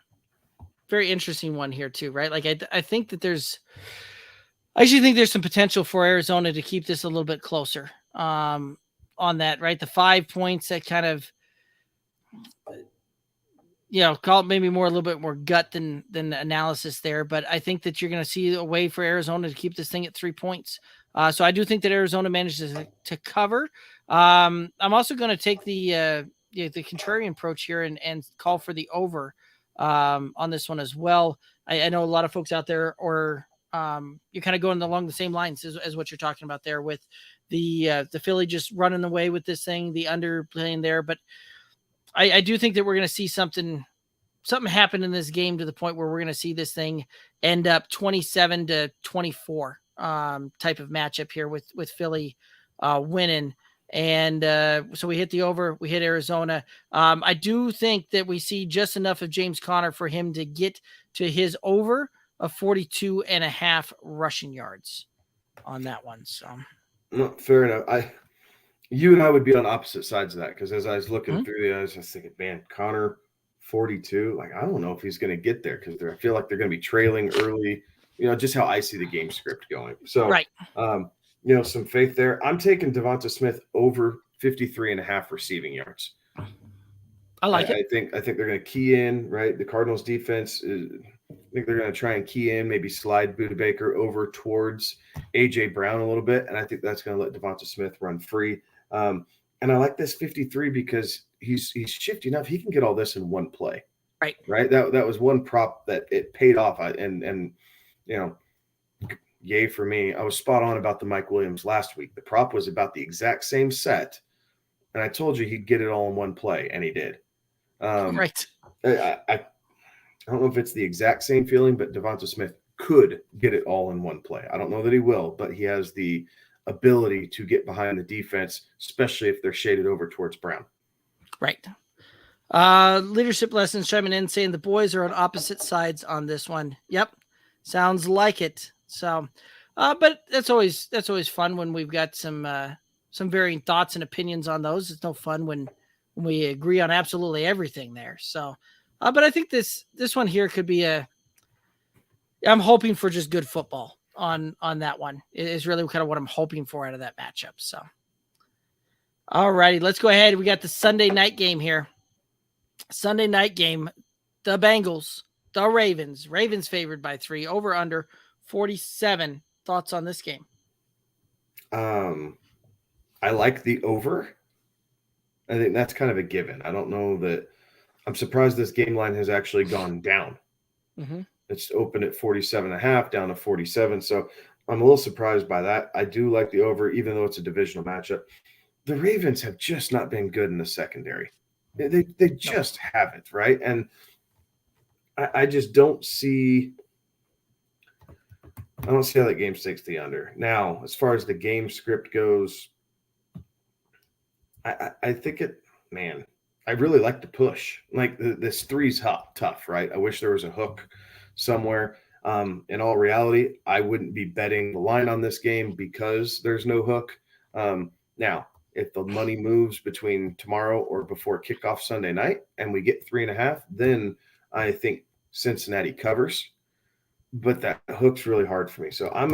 here too, right? Like I think that I actually think there's some potential for Arizona to keep this a little bit closer on that, right? The 5 points that kind of, call it maybe a little bit more gut than analysis there. But I think that you're going to see a way for Arizona to keep this thing at 3 points. So I do think that Arizona manages to cover. I'm also going to take the contrarian approach here and call for the over on this one as well. I know a lot of folks out there you're kind of going along the same lines as what you're talking about there with the Philly just running away with this thing, the under playing there. But I do think that we're going to see something happen in this game to the point where we're going to see this thing end up 27-24 type of matchup here with Philly winning. And so we hit the over, we hit Arizona. I do think that we see just enough of James Conner for him to get to his over of 42.5 rushing yards on that one. So no, fair enough. You and I would be on opposite sides of that because as I was looking through the, I was just thinking, man, Connor 42. Like, I don't know if he's going to get there because I feel like they're going to be trailing early, just how I see the game script going. So, right. Some faith there. I'm taking Devonta Smith over 53.5 receiving yards. I like it. I think they're going to key in, right? The Cardinals defense I think they're going to try and key in, maybe slide Budda Baker over towards A.J. Brown a little bit. And I think that's going to let Devonta Smith run free. And I like this 53 because he's shifty enough. He can get all this in one play. Right. That was one prop that it paid off. Yay for me. I was spot on about the Mike Williams last week. The prop was about the exact same set. And I told you he'd get it all in one play, and he did. Right. I don't know if it's the exact same feeling, but Devonta Smith could get it all in one play. I don't know that he will, but he has the ability to get behind the defense, especially if they're shaded over towards Brown. Right. Leadership lessons chiming in saying the boys are on opposite sides on this one. Yep. Sounds like it. So, but that's always fun when we've got some varying thoughts and opinions on those. It's no fun when we agree on absolutely everything there. So, but I think this one here could be I'm hoping for just good football on that one. It is really kind of what I'm hoping for out of that matchup. So, all righty, let's go ahead. We got the Sunday night game here. Sunday night game, the Bengals, the Ravens. Ravens favored by 3, over under 47. Thoughts on this game? I like the over. I think that's kind of a given. I don't know that I'm surprised this game line has actually gone down. Mm-hmm. It's open at 47.5 down to 47. So I'm a little surprised by that. I do like the over, even though it's a divisional matchup. The Ravens have just not been good in the secondary. They just haven't, right? And I just don't see I don't see how that game stakes the under. Now, as far as the game script goes, I think I really like the push. Like this three's tough, right? I wish there was a hook somewhere. In all reality, I wouldn't be betting the line on this game because there's no hook. Now, if the money moves between tomorrow or before kickoff Sunday night and we get 3.5, then I think Cincinnati covers. But that hook's really hard for me. So I'm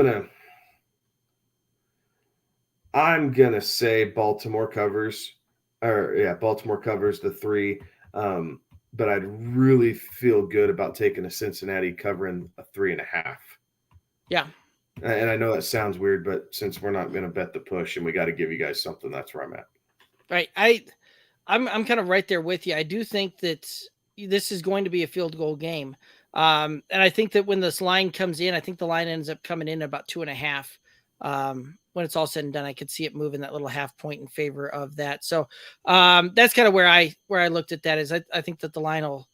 gonna say Baltimore covers. Baltimore covers the 3. But I'd really feel good about taking a Cincinnati covering a 3.5. Yeah. And I know that sounds weird, but since we're not going to bet the push and we got to give you guys something, that's where I'm at. Right. I'm kind of right there with you. I do think that this is going to be a field goal game. And I think that when this line comes in, I think the line ends up coming in about 2.5. When it's all said and done, I could see it moving that little half point in favor of that. So that's kind of where I looked at that is I think that the line will,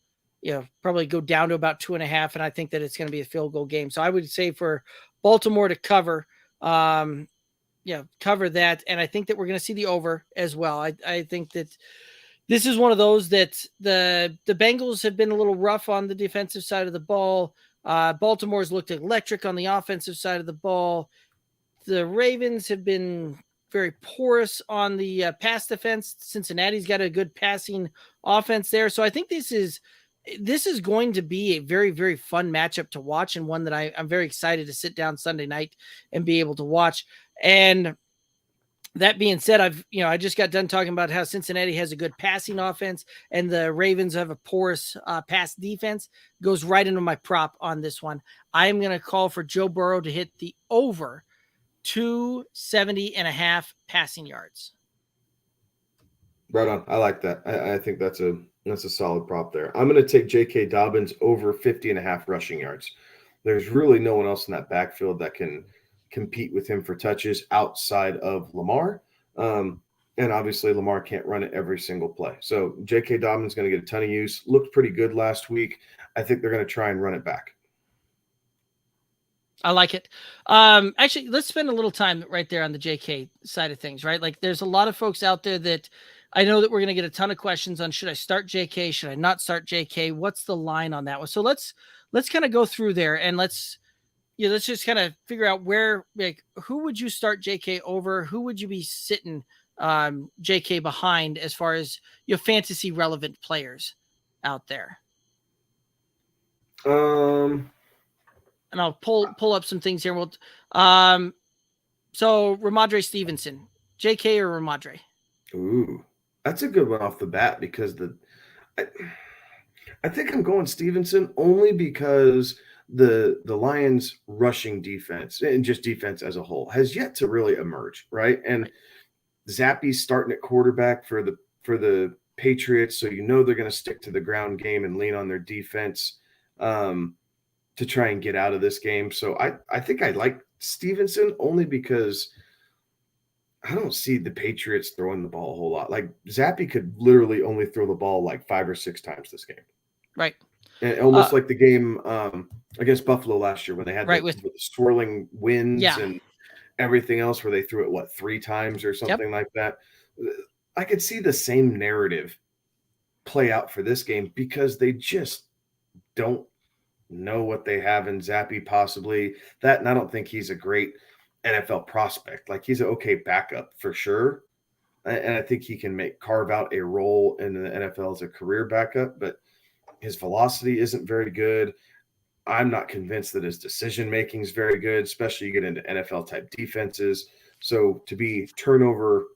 probably go down to about 2.5. And I think that it's going to be a field goal game. So I would say for Baltimore to cover, cover that. And I think that we're going to see the over as well. I think that this is one of those that the Bengals have been a little rough on the defensive side of the ball. Baltimore's looked electric on the offensive side of the ball. The Ravens have been very porous on the pass defense. Cincinnati's got a good passing offense there. So I think this is going to be a very, very fun matchup to watch and one that I'm very excited to sit down Sunday night and be able to watch. And that being said, I just got done talking about how Cincinnati has a good passing offense and the Ravens have a porous pass defense. Goes right into my prop on this one. I am going to call for Joe Burrow to hit the over 270.5 passing yards. Right on. I like that. I think that's a solid prop there. I'm going to take J.K. Dobbins over 50.5 rushing yards. There's really no one else in that backfield that can compete with him for touches outside of Lamar. And obviously Lamar can't run it every single play. So J.K. Dobbins is going to get a ton of use. Looked pretty good last week. I think they're going to try and run it back. I like it. Actually, let's spend a little time right there on the JK side of things, right? Like there's a lot of folks out there that I know that we're going to get a ton of questions on, should I start JK? Should I not start JK? What's the line on that one? So let's kind of go through there and let's just kind of figure out where, like, who would you start JK over? Who would you be sitting JK behind as far as your fantasy relevant players out there? And I'll pull up some things here. So Ramondre Stevenson, JK or Ramondre? Ooh, that's a good one off the bat because I think I'm going Stevenson only because the Lions rushing defense and just defense as a whole has yet to really emerge, right? And Zappy's starting at quarterback for the Patriots, so they're going to stick to the ground game and lean on their defense to try and get out of this game. So I think I like Stevenson only because I don't see the Patriots throwing the ball a whole lot. Like Zappy could literally only throw the ball like 5 or 6 times this game. Right. And almost like the game against Buffalo last year when they had with the swirling winds and everything else where they threw it, 3 times or something like that. I could see the same narrative play out for this game because they just don't know what they have in Zappy possibly. That, and I don't think he's a great NFL prospect. Like he's an okay backup for sure. And I think he can carve out a role in the NFL as a career backup, but his velocity isn't very good. I'm not convinced that his decision-making is very good, especially you get into NFL-type defenses. So to be turnover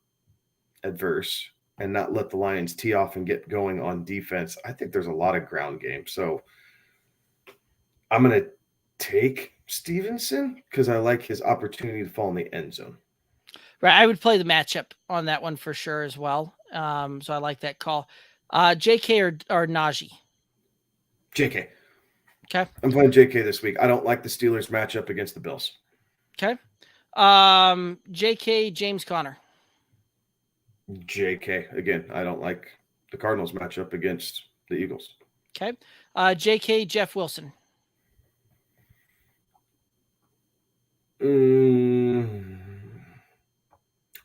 adverse and not let the Lions tee off and get going on defense, I think there's a lot of ground game. So I'm going to take Stevenson because I like his opportunity to fall in the end zone. Right. I would play the matchup on that one for sure as well. So I like that call. JK or Najee? JK. Okay. I'm playing JK this week. I don't like the Steelers matchup against the Bills. Okay. JK, James Conner. JK. Again, I don't like the Cardinals matchup against the Eagles. Okay. JK, Jeff Wilson.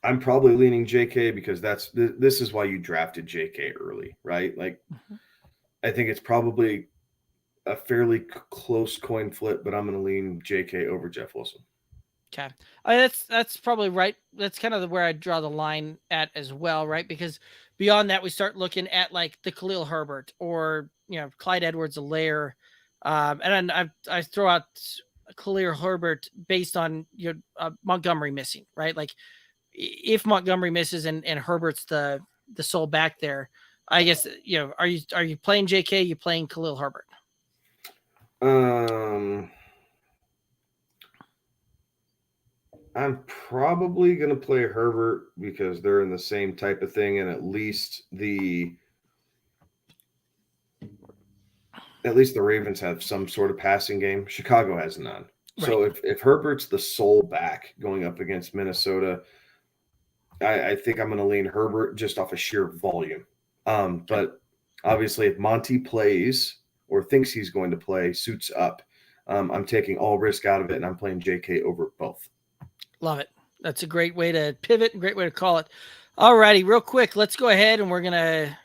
I'm probably leaning JK because this is why you drafted JK early, right? Like, I think it's probably a fairly close coin flip, but I'm going to lean JK over Jeff Wilson. Okay. That's probably right. That's kind of where I draw the line at as well, right? Because beyond that, we start looking at like the Khalil Herbert or, Clyde Edwards-Helaire. And then I throw out Khalil Herbert based on Montgomery missing, right? Like if Montgomery misses and Herbert's the sole back there, I guess, are you playing JK? You playing Khalil Herbert? I'm probably going to play Herbert because they're in the same type of thing, and at least the Ravens have some sort of passing game. Chicago has none. Right. So if Herbert's the sole back going up against Minnesota, I think I'm going to lean Herbert just off of sheer volume. But obviously, if Monty plays or thinks he's going to play, suits up, I'm taking all risk out of it, and I'm playing JK over both. Love it. That's a great way to pivot and great way to call it. All righty, real quick, let's go ahead and we're gonna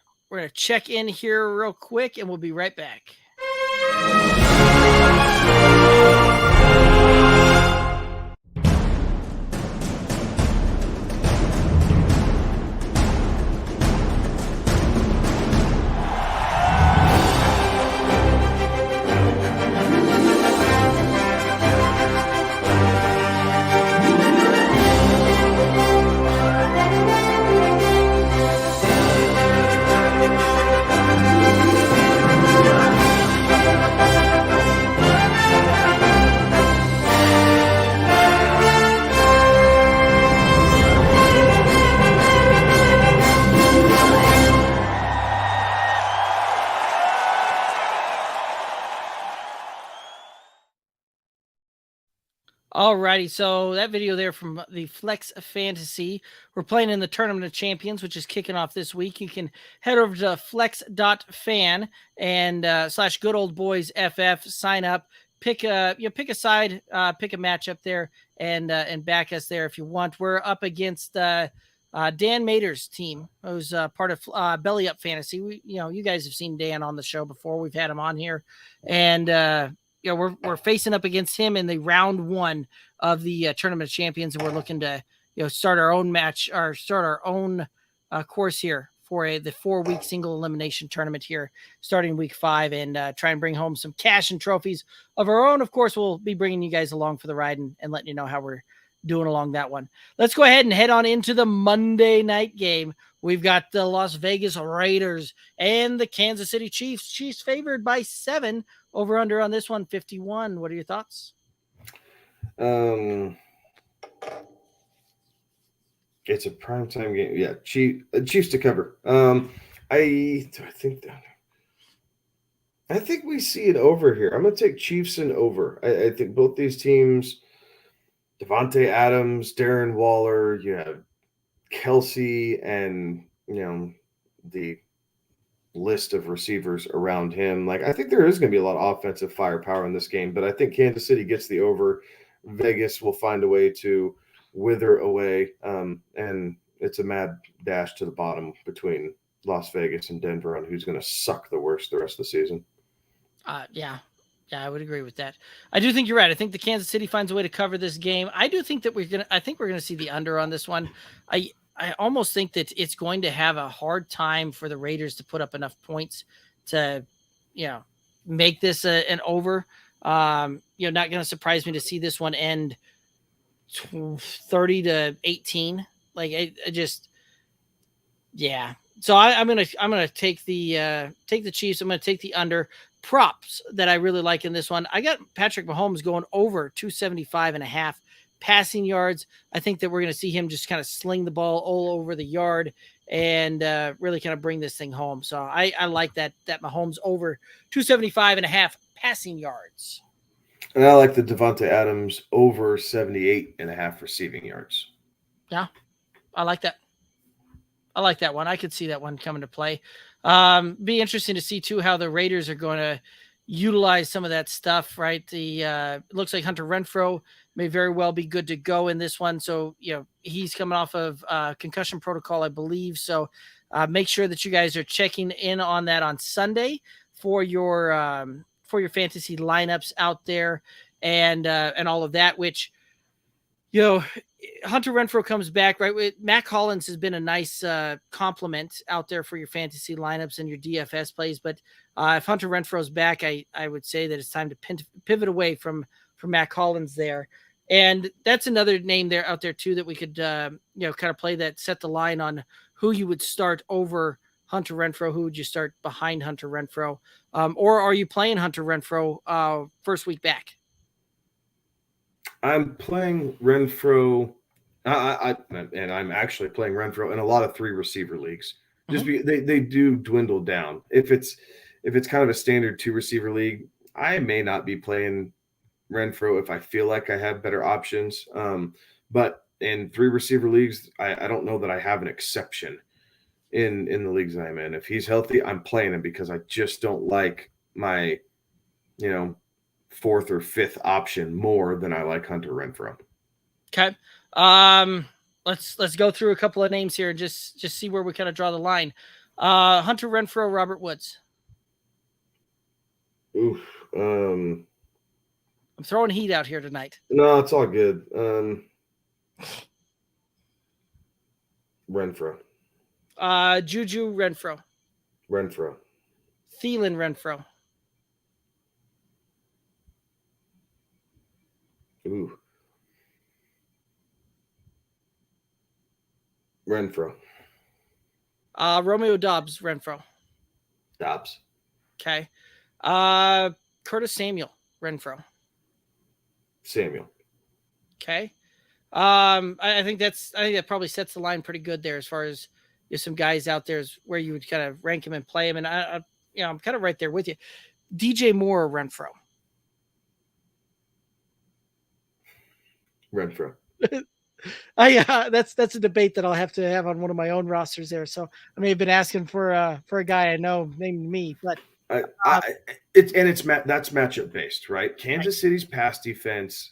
check in here real quick, and we'll be right back. Alrighty, so that video there from the Flex Fantasy. We're playing in the Tournament of Champions, which is kicking off this week. You can head over to flex.fan and / good old boys FF, sign up, pick a side, pick a matchup there, and back us there if you want. We're up against Dan Mater's team, who's part of Belly Up Fantasy. You guys have seen Dan on the show before. We've had him on here, and we're facing up against him in the round 1 of the Tournament of Champions, and we're looking to start our own match or start our own course here for the 4-week single elimination tournament here starting week 5, and try and bring home some cash and trophies of our own. Of course, we'll be bringing you guys along for the ride and letting you know how we're doing along that one. Let's go ahead and head on into the Monday night game. We've got the Las Vegas Raiders and the Kansas City Chiefs. Chiefs favored by 7. Over under on this one, 51. What are your thoughts? It's a primetime game. Yeah, Chiefs to cover. I think we see it over here. I'm going to take Chiefs and over. I think both these teams, Devontae Adams, Darren Waller, you have Kelsey, and the list of receivers around him. Like, I think there is going to be a lot of offensive firepower in this game, but I think Kansas City gets the over. Vegas will find a way to wither away, and it's a mad dash to the bottom between Las Vegas and Denver on who's going to suck the worst the rest of the season. Yeah, I would agree with that. I do think you're right. I think the Kansas City finds a way to cover this game. I do think that we're going to see the under on this one. I almost think that it's going to have a hard time for the Raiders to put up enough points to, make this an over. Not going to surprise me to see this one end 30-18. Like, I just, yeah. So I'm gonna take the Chiefs. I'm gonna take the under. Props that I really like in this one. I got Patrick Mahomes going over 275.5 passing yards. I think that we're going to see him just kind of sling the ball all over the yard and really kind of bring this thing home. So I like that Mahomes over 275.5 passing yards. And I like the Devontae Adams over 78.5 receiving yards. Yeah, I like that. I like that one. I could see that one coming to play. Be interesting to see too how the Raiders are going to utilize some of that stuff, right? It looks like Hunter Renfrow may very well be good to go in this one. So, he's coming off of concussion protocol, I believe. So make sure that you guys are checking in on that on Sunday for your fantasy lineups out there and all of that, which, Hunter Renfrow comes back, right? Matt Collins has been a nice compliment out there for your fantasy lineups and your DFS plays. But if Hunter Renfrow's back, I would say that it's time to pivot away from Matt Collins there. And that's another name there out there too that we could, kind of play that, set the line on who you would start over Hunter Renfrow. Who would you start behind Hunter Renfrow? Or are you playing Hunter Renfrow first week back? I'm playing Renfrow. And I'm actually playing Renfrow in a lot of 3 receiver leagues. Just they do dwindle down. If it's kind of a standard 2 receiver league, I may not be playing Renfrow if I feel like I have better options. But in 3 receiver leagues, I don't know that I have an exception in the leagues that I'm in. If he's healthy, I'm playing him because I just don't like my, 4th or 5th option more than I like Hunter Renfrow. Okay. Let's go through a couple of names here and just see where we kind of draw the line. Hunter Renfrow, Robert Woods. Oof. I'm throwing heat out here tonight. No, it's all good. Renfrow. Juju Renfrow. Renfrow. Thielen Renfrow. Ooh. Renfrow. Romeo Dobbs Renfrow. Dobbs. Okay. Curtis Samuel Renfrow. Samuel. Okay. I think that probably sets the line pretty good there as far as some guys out there is where you would kind of rank him and play him. And I'm kind of right there with you. DJ Moore or Renfrow. Renfrow. That's a debate that I'll have to have on one of my own rosters there. So I may have been asking for a guy I know named me, but that's matchup based, right? Kansas City's pass defense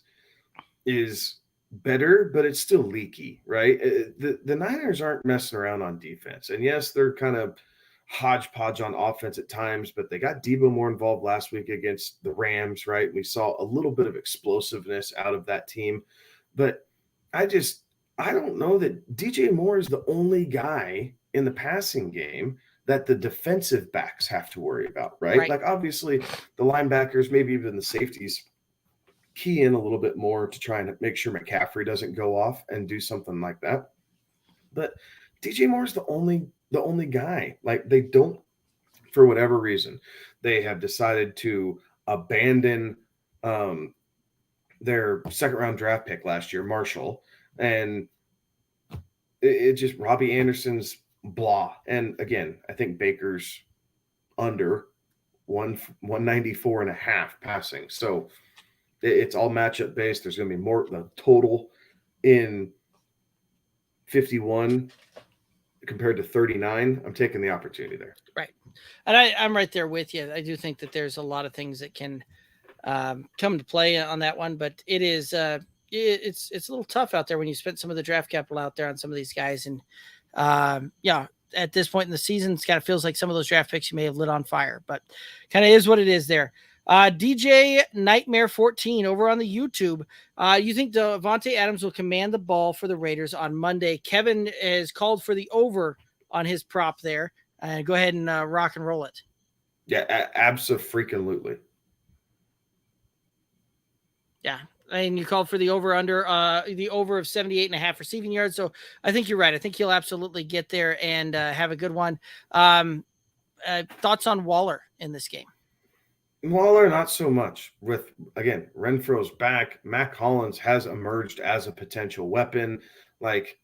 is better, but it's still leaky, right? The Niners aren't messing around on defense, and yes, they're kind of hodgepodge on offense at times, but they got Debo more involved last week against the Rams, right? We saw a little bit of explosiveness out of that team, but I don't know that DJ Moore is the only guy in the passing game that the defensive backs have to worry about, right? Like obviously the linebackers, maybe even the safeties key in a little bit more to try and make sure McCaffrey doesn't go off and do something like that. But DJ Moore is the only guy. Like they don't, for whatever reason, they have decided to abandon their 2nd round draft pick last year, Marshall, and it just Robbie Anderson's blah. And again, I think Baker's under 194.5 passing. So it's all matchup based. There's going to be more the total in 51 compared to 39. I'm taking the opportunity there. Right. And I'm right there with you. I do think that there's a lot of things that can come into play on that one, but it is it's a little tough out there when you spent some of the draft capital out there on some of these guys. And at this point in the season, it kind of feels like some of those draft picks you may have lit on fire, but kind of is what it is there. DJ Nightmare 14 over on the YouTube. You think Davante Adams will command the ball for the Raiders on Monday? Kevin has called for the over on his prop there. Go ahead and rock and roll it. Yeah, abso-freaking-lutely. Yeah. And you called for the over under the over of 78.5 receiving yards. So I think you're right. I think he'll absolutely get there and have a good one. Thoughts on Waller in this game? Waller, not so much. With, again, Renfro's back. Matt Collins has emerged as a potential weapon. Like,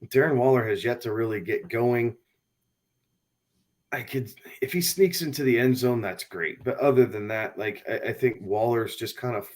Darren Waller has yet to really get going. If he sneaks into the end zone, that's great. But other than that, like, I think Waller's just kind of,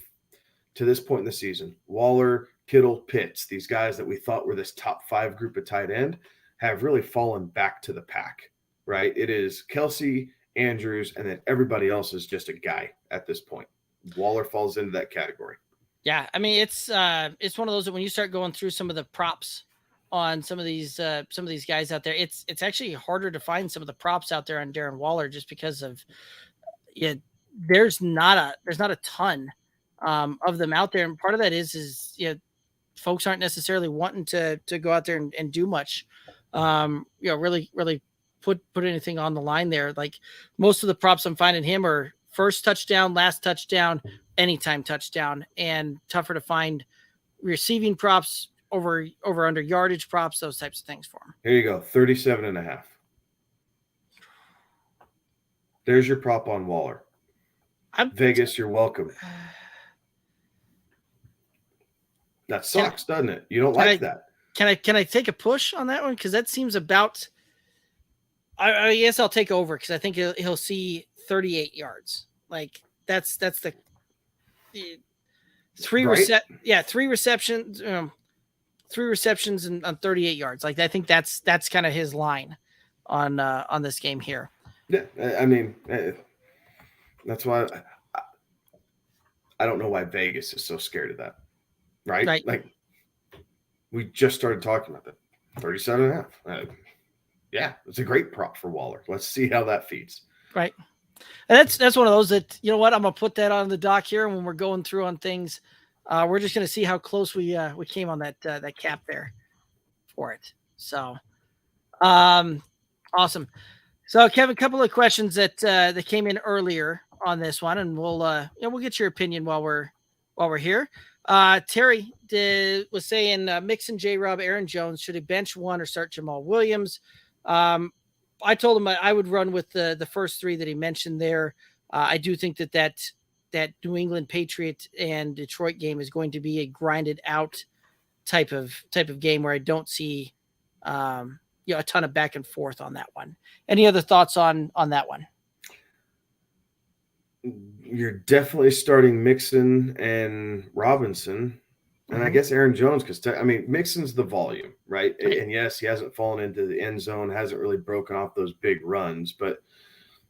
to this point in the season, Waller, Kittle, Pitts, these guys that we thought were this top 5 group of tight end, have really fallen back to the pack, right? It is Kelsey, Andrews, and then everybody else is just a guy at this point. Waller falls into that category. Yeah, I mean it's one of those that when you start going through some of the props on some of these guys out there, it's actually harder to find some of the props out there on Darren Waller just because of there's not a ton of them out there, and part of that is folks aren't necessarily wanting to go out there and do much, really put anything on the line there. Like most of the props I'm finding him are first touchdown, last touchdown, anytime touchdown, and tougher to find receiving props over under yardage props, those types of things for him. Here you go, 37.5. There's your prop on Waller. Vegas, you're welcome. That sucks, doesn't it? You don't like that. Can I take a push on that one? Because that seems about. I guess I'll take over because I think he'll see 38 yards. Like that's the three receptions. 3 receptions and on 38 yards. Like I think that's kind of his line on this game here. Yeah, I mean that's why I don't know why Vegas is so scared of that. Right? Like we just started talking about that. 37.5. Yeah, it's a great prop for Waller. Let's see how that feeds. Right. And that's one of those that, you know what, I'm going to put that on the dock here. And when we're going through on things, we're just going to see how close we came on that cap there for it. So, awesome. So Kevin, a couple of questions that came in earlier on this one, and we'll get your opinion while we're here. Terry was saying Mixon, J-Rob, Aaron Jones, should he bench one or start Jamal Williams? I told him I would run with the first 3 that he mentioned there. I do think that New England Patriot and Detroit game is going to be a grinded out type of game where I don't see a ton of back and forth on that one. Any other thoughts on that one? You're definitely starting Mixon and Robinson. And I guess Aaron Jones, because Mixon's the volume, right? And yes, he hasn't fallen into the end zone, hasn't really broken off those big runs, but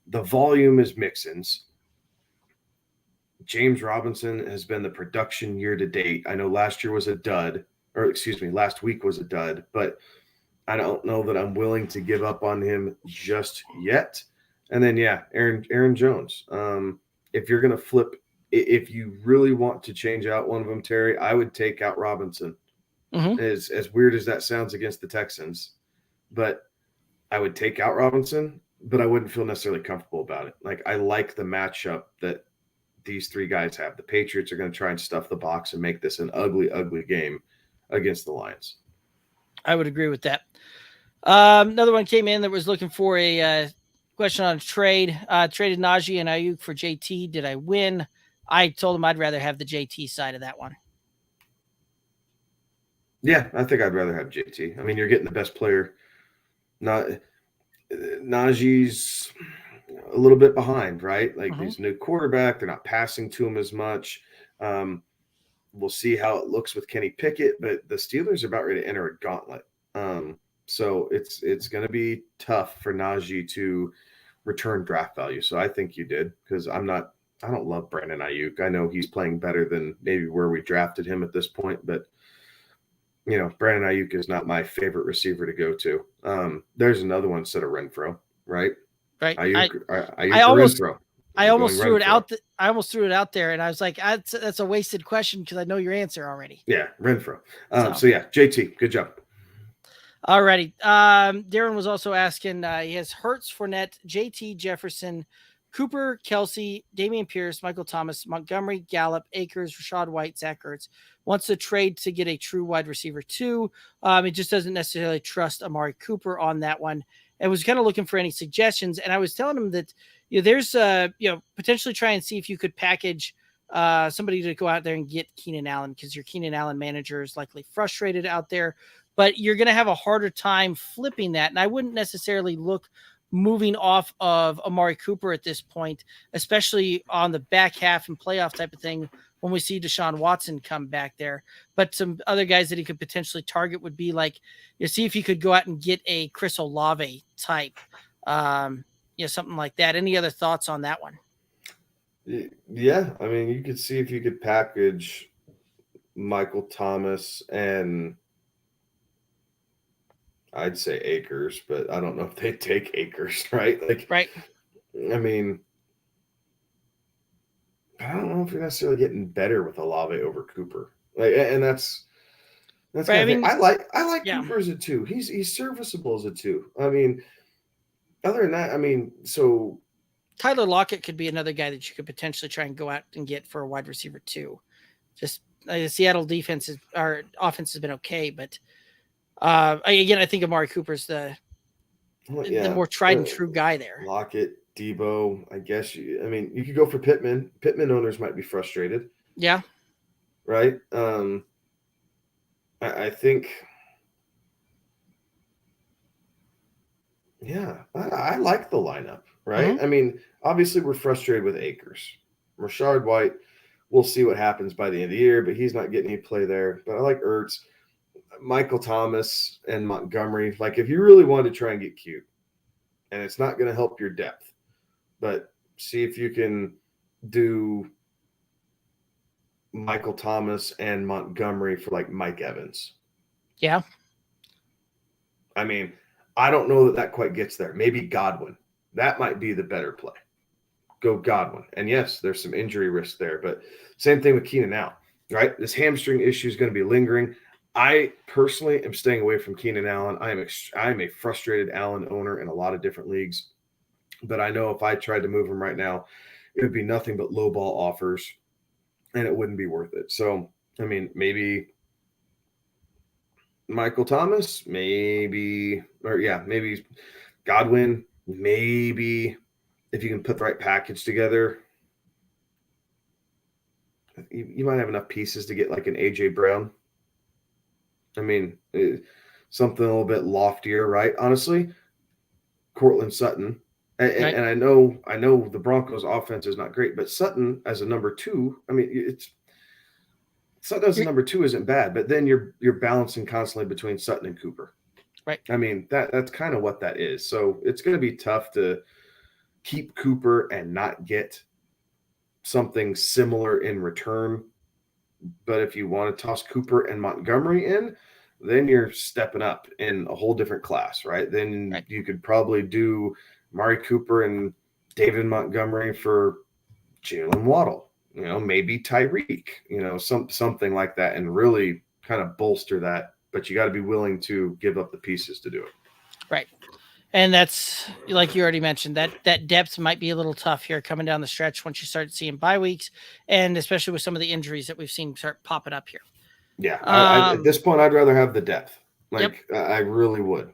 the volume is Mixon's. James Robinson has been the production year to date. I know last week was a dud, but I don't know that I'm willing to give up on him just yet. And then, Aaron Jones. If you're going to flip, if you really want to change out one of them, Terry, I would take out Robinson. As weird as that sounds against the Texans, but I would take out Robinson, but I wouldn't feel necessarily comfortable about it. Like I like the matchup that these 3 guys have. The Patriots are going to try and stuff the box and make this an ugly, ugly game against the Lions. I would agree with that. Another one came in that was looking for a question on a trade. Traded Najee and Ayuk for JT. Did I win? I told him I'd rather have the JT side of that one. Yeah, I think I'd rather have JT. I mean, you're getting the best player. Najee's a little bit behind, right? Like he's a new quarterback. They're not passing to him as much. We'll see how it looks with Kenny Pickett, but the Steelers are about ready to enter a gauntlet. So it's going to be tough for Najee to return draft value. So I think you did, because I don't love Brandon Ayuk. I know he's playing better than maybe where we drafted him at this point, but Brandon Ayuk is not my favorite receiver to go to. There's another one instead of Renfro, right? Right. Ayuk Renfro. I almost threw it out. I almost threw it out there, and I was like, "That's a wasted question because I know your answer already." Yeah, Renfro. So yeah, JT, good job. Alrighty. Darren was also asking. He has Hurts, Fournette, JT, Jefferson, Cooper, Kelsey, Damian Pierce, Michael Thomas, Montgomery, Gallup, Akers, Rashad White, Zach Ertz. Wants to trade to get a true wide receiver too. He just doesn't necessarily trust Amari Cooper on that one. And was kind of looking for any suggestions. And I was telling him that there's potentially try and see if you could package somebody to go out there and get Keenan Allen, because your Keenan Allen manager is likely frustrated out there. But you're going to have a harder time flipping that. And I wouldn't necessarily look moving off of Amari Cooper at this point, especially on the back half and playoff type of thing when we see Deshaun Watson come back there. But some other guys that he could potentially target would be like, see if you could go out and get a Chris Olave type, something like that. Any other thoughts on that one? Yeah, I mean, you could see if you could package Michael Thomas and I'd say Akers, but I don't know if they take Akers, right? Right. I mean, I don't know if you're necessarily getting better with Olave over Cooper. And that's right. Kind of thing. I like yeah. Cooper as a 2. He's serviceable as a 2. I mean, other than that, I mean, so Tyler Lockett could be another guy that you could potentially try and go out and get for a wide receiver 2. Just the Seattle our offense has been okay, but again, I think Amari Cooper's the more tried and true guy there. Lockett, Debo, I guess you could go for Pittman. Pittman owners might be frustrated. Yeah. Right. I think. Yeah, I like the lineup. Right. Mm-hmm. I mean, obviously we're frustrated with Akers. Rashard White, we'll see what happens by the end of the year, but he's not getting any play there. But I like Ertz, Michael Thomas, and Montgomery. Like, if you really want to try and get cute, and it's not going to help your depth, but see if you can do Michael Thomas and Montgomery for like Mike Evans. Yeah. I mean, I don't know that quite gets there. Maybe Godwin. That might be the better play. Go Godwin. And yes, there's some injury risk there, but same thing with Keenan Allen, right? This hamstring issue is going to be lingering. I personally am staying away from Keenan Allen. I am a frustrated Allen owner in a lot of different leagues, but I know if I tried to move him right now, it would be nothing but low ball offers, and it wouldn't be worth it. So, I mean, maybe Michael Thomas, maybe Godwin, maybe if you can put the right package together, you might have enough pieces to get like an A.J. Brown. I mean, something a little bit loftier, right? Honestly, Cortland Sutton. And I know the Broncos offense is not great, but Sutton as a number 2, I mean, Sutton as a number 2 isn't bad, but then you're balancing constantly between Sutton and Cooper. Right. I mean, that's kind of what that is. So it's going to be tough to keep Cooper and not get something similar in return. But if you want to toss Cooper and Montgomery in, then you're stepping up in a whole different class, right? Then you could probably do Mari Cooper and David Montgomery for Jalen Waddle, maybe Tyreek, something like that, and really kind of bolster that. But you got to be willing to give up the pieces to do it. Right. And that's, like you already mentioned, that depth might be a little tough here coming down the stretch once you start seeing bye weeks, and especially with some of the injuries that we've seen start popping up here. Yeah. At this point, I'd rather have the depth. I really would.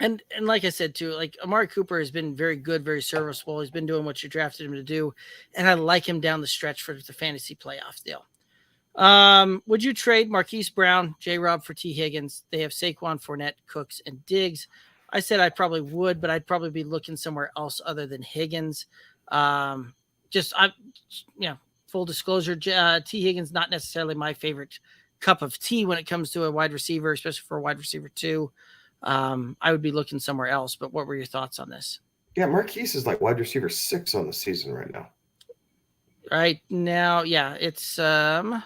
And like I said, too, like Amari Cooper has been very good, very serviceable. He's been doing what you drafted him to do. And I like him down the stretch for the fantasy playoff deal. Would you trade Marquise Brown, J-Rob for T. Higgins? They have Saquon, Fournette, Cooks, and Diggs. I said I probably would, but I'd probably be looking somewhere else other than Higgins. Full disclosure, T. Higgins, not necessarily my favorite cup of tea when it comes to a wide receiver, especially for a wide receiver 2. I would be looking somewhere else, but what were your thoughts on this? Yeah, Marquise is like wide receiver 6 on the season right now. Right now, yeah, it's and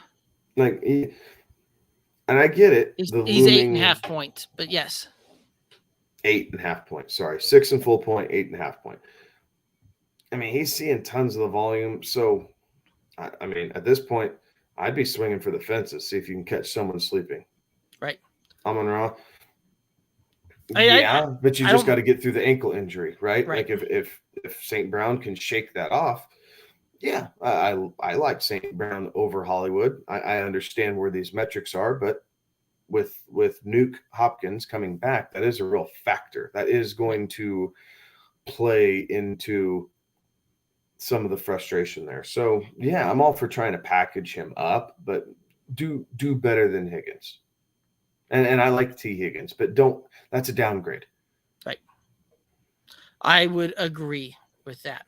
I get it. He's 8.5 points, but yes. 8.5 points. Sorry, 6 and full point, 8.5 point. I mean, he's seeing tons of the volume. So, I mean, at this point, I'd be swinging for the fences, see if you can catch someone sleeping. Right. Amon-Ra. But you just got to get through the ankle injury, right? Like if St. Brown can shake that off, yeah, I like St. Brown over Hollywood. I understand where these metrics are, but with Nuke Hopkins coming back, that is a real factor. That is going to play into some of the frustration there. So yeah, I'm all for trying to package him up, but do better than Higgins. And I like T. Higgins, but that's a downgrade. Right. I would agree with that.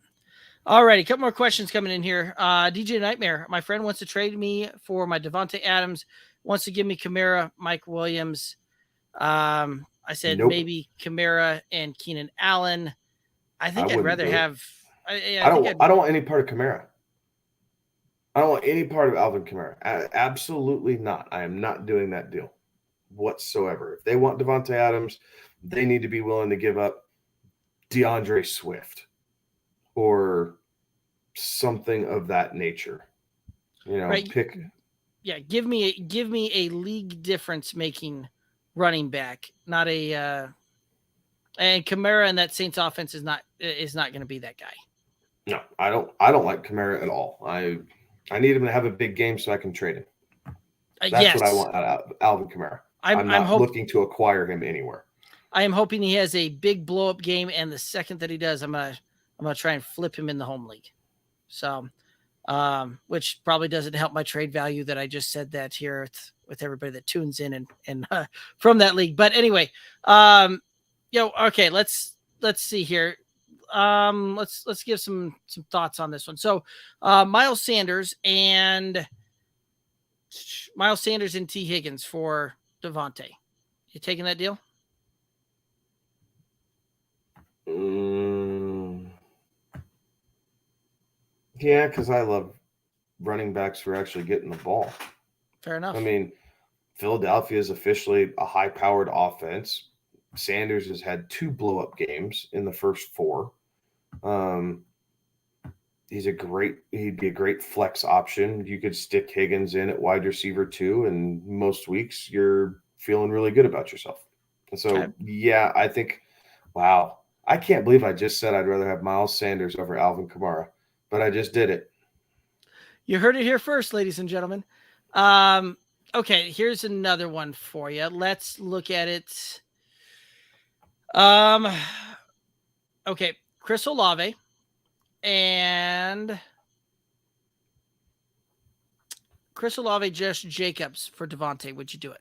All righty, a couple more questions coming in here. DJ Nightmare, my friend wants to trade me for my Devontae Adams, wants to give me Kamara, Mike Williams. I said Maybe Kamara and Keenan Allen. I think I'd rather have. I don't want any part of Kamara. I don't want any part of Alvin Kamara. Absolutely not. I am not doing that deal whatsoever. If they want Devontae Adams, they need to be willing to give up DeAndre Swift or something of that nature. Right. Pick. Yeah, give me a league difference making running back, not a. And Kamara and that Saints offense is not going to be that guy. No, I don't like Kamara at all. I need him to have a big game so I can trade him. That's what I want out of Alvin Kamara. I'm not looking to acquire him anywhere. I am hoping he has a big blow up game, and the second that he does, I'm gonna try and flip him in the home league. So, which probably doesn't help my trade value that I just said that here with everybody that tunes in and from that league. But anyway, okay, let's see here. Let's give some thoughts on this one. So, Miles Sanders and T. Higgins for Devontae. You taking that deal? Yeah, because I love running backs who are actually getting the ball. Fair enough. I mean, Philadelphia is officially a high-powered offense. Sanders has had 2 blow-up games in the first 4. He'd be a great flex option. You could stick Higgins in at wide receiver 2, and most weeks you're feeling really good about yourself. And so, yeah, I think, wow, I can't believe I just said I'd rather have Miles Sanders over Alvin Kamara, but I just did it. You heard it here first, ladies and gentlemen. Okay, here's another one for you. Let's look at it. Okay, Chris Olave and Josh Jacobs for Devontae. Would you do it?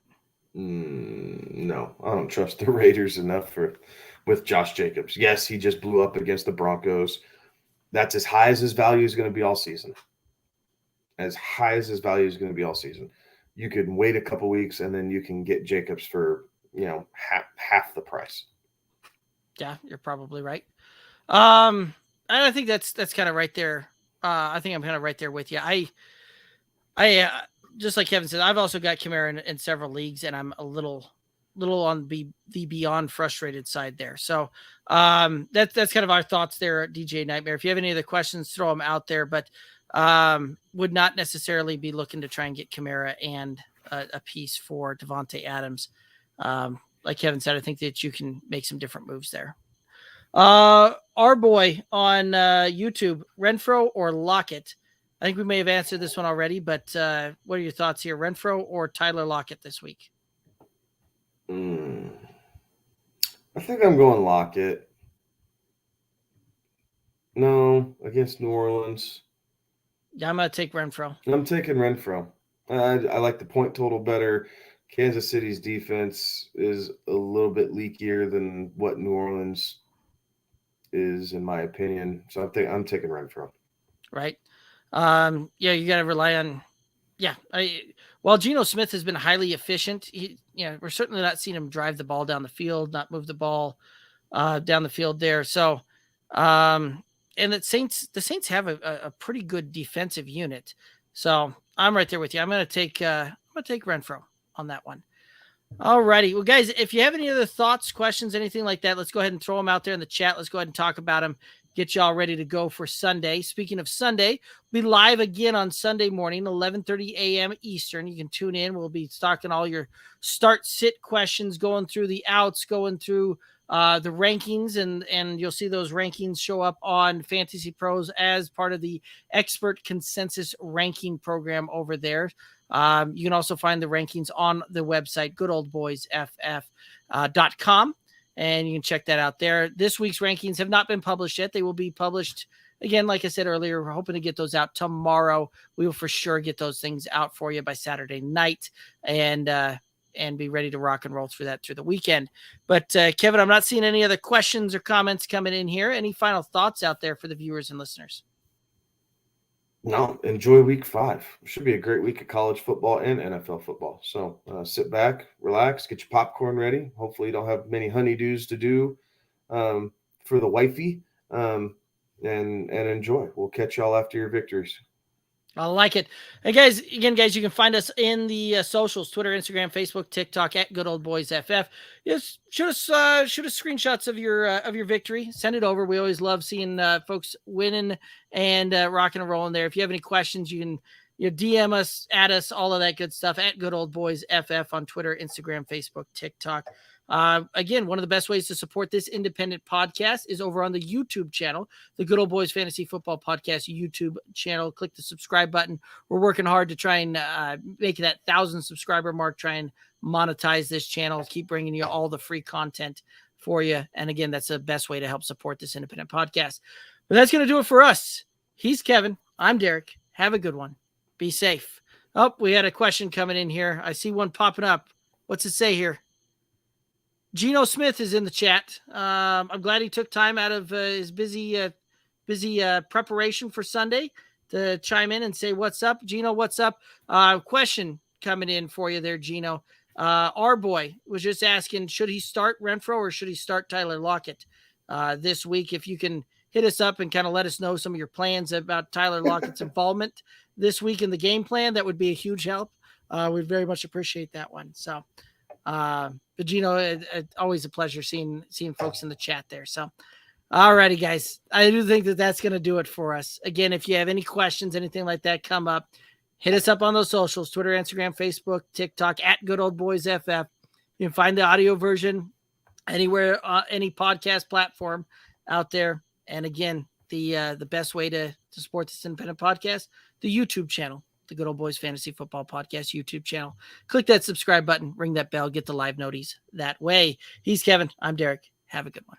No, I don't trust the Raiders enough with Josh Jacobs. Yes, he just blew up against the Broncos. That's as high as his value is going to be all season. As high as his value is going to be all season. You can wait a couple weeks and then you can get Jacobs for, half the price. Yeah, you're probably right. And I think that's kind of right there. I think I'm kind of right there with you. I just like Kevin said, I've also got Kamara in several leagues, and I'm a little on the beyond frustrated side there. So that's kind of our thoughts there, DJ Nightmare. If you have any other questions, throw them out there. But would not necessarily be looking to try and get Kamara and a piece for Devontae Adams. Like Kevin said, I think that you can make some different moves there. Our boy on YouTube, Renfro or Lockett? I think we may have answered this one already, but what are your thoughts here? Renfro or Tyler Lockett this week? I think I'm going Lockett. No, against New Orleans. Yeah, I'm going to take Renfro. I'm taking Renfro. I like the point total better. Kansas City's defense is a little bit leakier than what New Orleans is, in my opinion. So I'm taking Renfro. Right. Yeah, you got to rely on. Yeah. While Geno Smith has been highly efficient, we're certainly not seeing him drive the ball down the field, not move the ball down the field there. So, and the Saints have a pretty good defensive unit. So I'm right there with you. I'm going to take Renfro on that one. All righty. Well, guys, if you have any other thoughts, questions, anything like that, let's go ahead and throw them out there in the chat. Let's go ahead and talk about them. Get y'all ready to go for Sunday. Speaking of Sunday, we'll be live again on Sunday morning, 11:30 a.m. Eastern. You can tune in. We'll be talking all your start-sit questions, going through the outs, going through the rankings, and you'll see those rankings show up on Fantasy Pros as part of the expert consensus ranking program over there. You can also find the rankings on the website, goodoldboysff.com. And you can check that out there. This week's rankings have not been published yet. They will be published again, like I said earlier. We're hoping to get those out tomorrow. We will for sure get those things out for you by Saturday night and be ready to rock and roll through the weekend. But Kevin, I'm not seeing any other questions or comments coming in here. Any final thoughts out there for the viewers and listeners? No, enjoy week 5. It should be a great week of college football and NFL football. So sit back, relax, get your popcorn ready. Hopefully you don't have many honeydews to do for the wifey. and enjoy. We'll catch y'all after your victories. I like it. Hey guys, again, you can find us in the socials, Twitter, Instagram, Facebook, TikTok at Good Old Boys FF. Just shoot us screenshots of your victory. Send it over. We always love seeing folks winning and rocking and rolling there. If you have any questions, you can DM us, add us, all of that good stuff at Good Old Boys FF on Twitter, Instagram, Facebook, TikTok. Again, one of the best ways to support this independent podcast is over on the YouTube channel, the Good Old Boys Fantasy Football Podcast YouTube channel. Click the subscribe button. We're working hard to try and make that 1,000 subscriber mark, try and monetize this channel, keep bringing you all the free content for you. And again, that's the best way to help support this independent podcast. But that's going to do it for us. He's Kevin. I'm Derek. Have a good one. Be safe. Oh, we had a question coming in here. I see one popping up. What's it say here? Geno Smith is in the chat. I'm glad he took time out of his busy preparation for Sunday to chime in and say, what's up, Geno, what's up? Question coming in for you there, Geno. Our boy was just asking, should he start Renfrow or should he start Tyler Lockett this week? If you can hit us up and kind of let us know some of your plans about Tyler Lockett's involvement this week in the game plan, that would be a huge help. We'd very much appreciate that one. So, but Gino, always a pleasure seeing folks in the chat there. So, all righty, guys, I do think that's going to do it for us. Again, if you have any questions, anything like that come up, hit us up on those socials, Twitter, Instagram, Facebook, TikTok at Good Old Boys FF. You can find the audio version anywhere, any podcast platform out there. And again, the best way to support this independent podcast, the YouTube channel, the Good Old Boys Fantasy Football Podcast YouTube channel. Click that subscribe button, ring that bell, get the live noties that way. He's Kevin. I'm Derek. Have a good one.